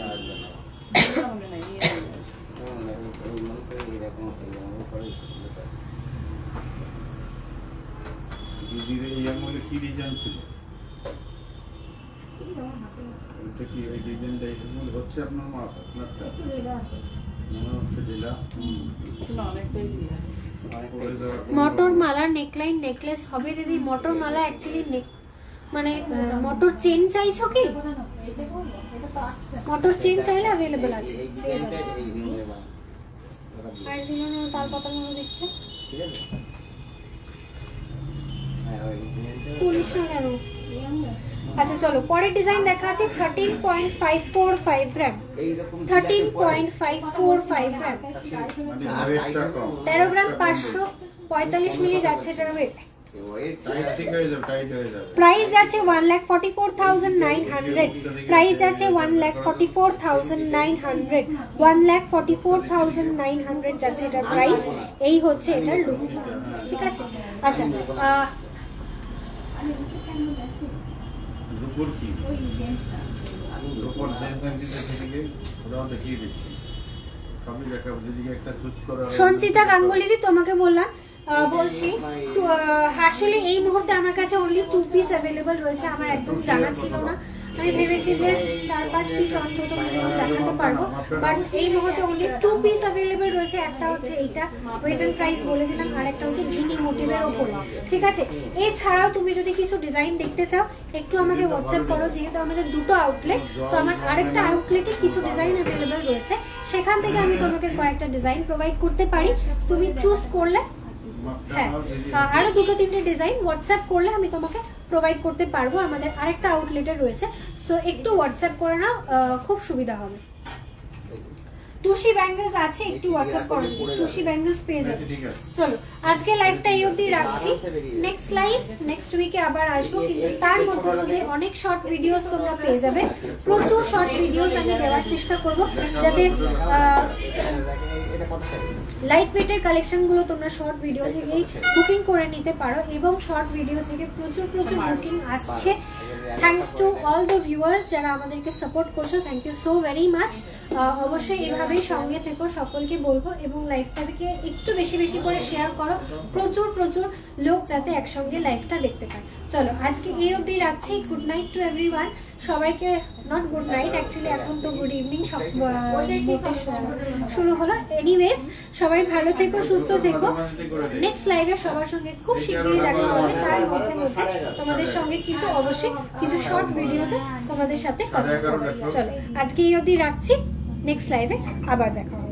আর জানা এটা মনে নাই, ইয়ে হয়ে গেছে। এই মনে করে এরকম এরকম করে দিদির এই আঙুলে কি ডিজাইন ছিল? এটা কি এই ডিজাইনটা এই মধ্যে হচ্ছে আপনার আপনারটা? মনে হচ্ছে দিলা। না, অনেকটাই দিয়ে আছে। করে দেওয়ার কোনো মটর মালার নেকলাইন নেকলেস হবে দিদি। মটর মালা অ্যাকচুয়ালি নেক মানে মটর চেন চাইছো কি? মটর চেন চাইলে অ্যাভেলেবল আছে, এই পেয়ে যাবে। ডিজাইনটা এই রিংয়ে বা আর যেগুলো তাল পাতার মতো দেখতে ঠিক আছে হ্যাঁ ওই ডিজাইনটা পুলিশ না কেন? আচ্ছা চলো পরের ডিজাইন দেখা আছে 13.545 গ্রাম, এইরকম 13.545 গ্রাম, মানে ওয়েটটা কম। 13 গ্রাম 545 মিলি যাচ্ছে এটার ওয়েট। ওয়েট টাইট ঠিক হয়ে যাবে, টাইট হয়ে যাবে। প্রাইস আছে 1,44,900, প্রাইস আছে 1,44,900, 1,44,900 যাচ্ছে এটার প্রাইস। এই হচ্ছে এটার লুক, ঠিক আছে? আচ্ছা রূপোর কি? রূপোর জেন্টস থেকে ওরাও দেখিয়ে দিচ্ছি। সবই দেখাবো, যেদিকে একটা চুজ করা হয়। সঞ্চিতা গাঙ্গুলি তোমাকে বললাম, বলছি আসলে এই মুহূর্তে আমার কাছে অনলি 2 পিস অ্যাভেলেবল রয়েছে। আমার একদম জানা ছিল না, আমি ভেবেছি যে 4-5 পিস অন্তত মিনিমাম দেখাতে পারবো, বাট এই মুহূর্তে অনলি 2 পিস অ্যাভেলেবেল রয়েছে। একটা হচ্ছে এইটা, ওয়েট এন্ড প্রাইস বলে দিলাম, আর একটা হচ্ছে গ্রিনি মোটিভের ওপরে, ঠিক আছে। এছাড়াও তুমি যদি কিছু ডিজাইন দেখতে চাও একটু আমাকে হোয়াটসঅ্যাপ করো, যেহেতু আমাদের দুটো আউটলেট, তো আমার আরেকটা আউটলেটে কিছু ডিজাইন অ্যাভেলেবেল রয়েছে, সেখান থেকে আমি তোমাকে কয়েকটা ডিজাইন প্রোভাইড করতে পারি। তুমি চুজ করলে, হ্যাঁ, আরো 2-3টে ডিজাইন হোয়াটসঅ্যাপ করলে আমি তোমাকে প্রোভাইড করতে পারবো। আমাদের আরেকটা আউটলেটে রয়েছে, সো একটু হোয়াটসঅ্যাপ করে নাও, খুব সুবিধা হবে। টুসি ব্যাঙ্গেলস আছে, একটু হোয়াটসঅ্যাপ করে দিন, টুসি ব্যাঙ্গেলস পেয়ে যাবে। চলো আজকে লাইভটা এই অবধি রাখছি, নেক্সট লাইভ নেক্সট উইকে আবার আসবো, কিন্তু তার মধ্যে অনেক শর্ট ভিডিওস তোমরা পেয়ে যাবে, প্রচুর শর্ট ভিডিওস আমি দেওয়ার চেষ্টা করব, যাতে লাইট ওয়েটের কালেকশনগুলো তোমরা শর্ট ভিডিও থেকেই বুকিং করে নিতে পারো, এবং শর্ট ভিডিও থেকে প্রচুর বুকিং আসছে। Thanks to all the viewers যারা আমাদেরকে সাপোর্ট করছো, thank you so very much. অবশ্যই এভাবেই সঙ্গে থেকো, সকলকে বলবো, এবং লাইভটাকে একটু বেশি করে শেয়ার করো, প্রচুর লোক যাতে একসঙ্গে লাইভটা দেখতে পায়। চলো আজকে এই অবধি রাখছি, গুড নাইট টু এভরিওয়ান সবাইকে, নট গুড নাইট অ্যাকচুয়ালি, এখন তো গুড ইভিনিং শুরু হলো। এনিওয়েজ সবাই ভালো থেকো, সুস্থ থেকো, নেক্সট লাইভে সবার সঙ্গে খুব শীঘ্রই দেখা হবে। তার মধ্যে তোমাদের সঙ্গে কিন্তু অবশ্যই কিছু শর্ট ভিডিওসে তোমাদের সাথে কথা বলবো। চলো আজকে এই অবধি রাখছি, নেক্সট লাইভে আবার দেখা হবে।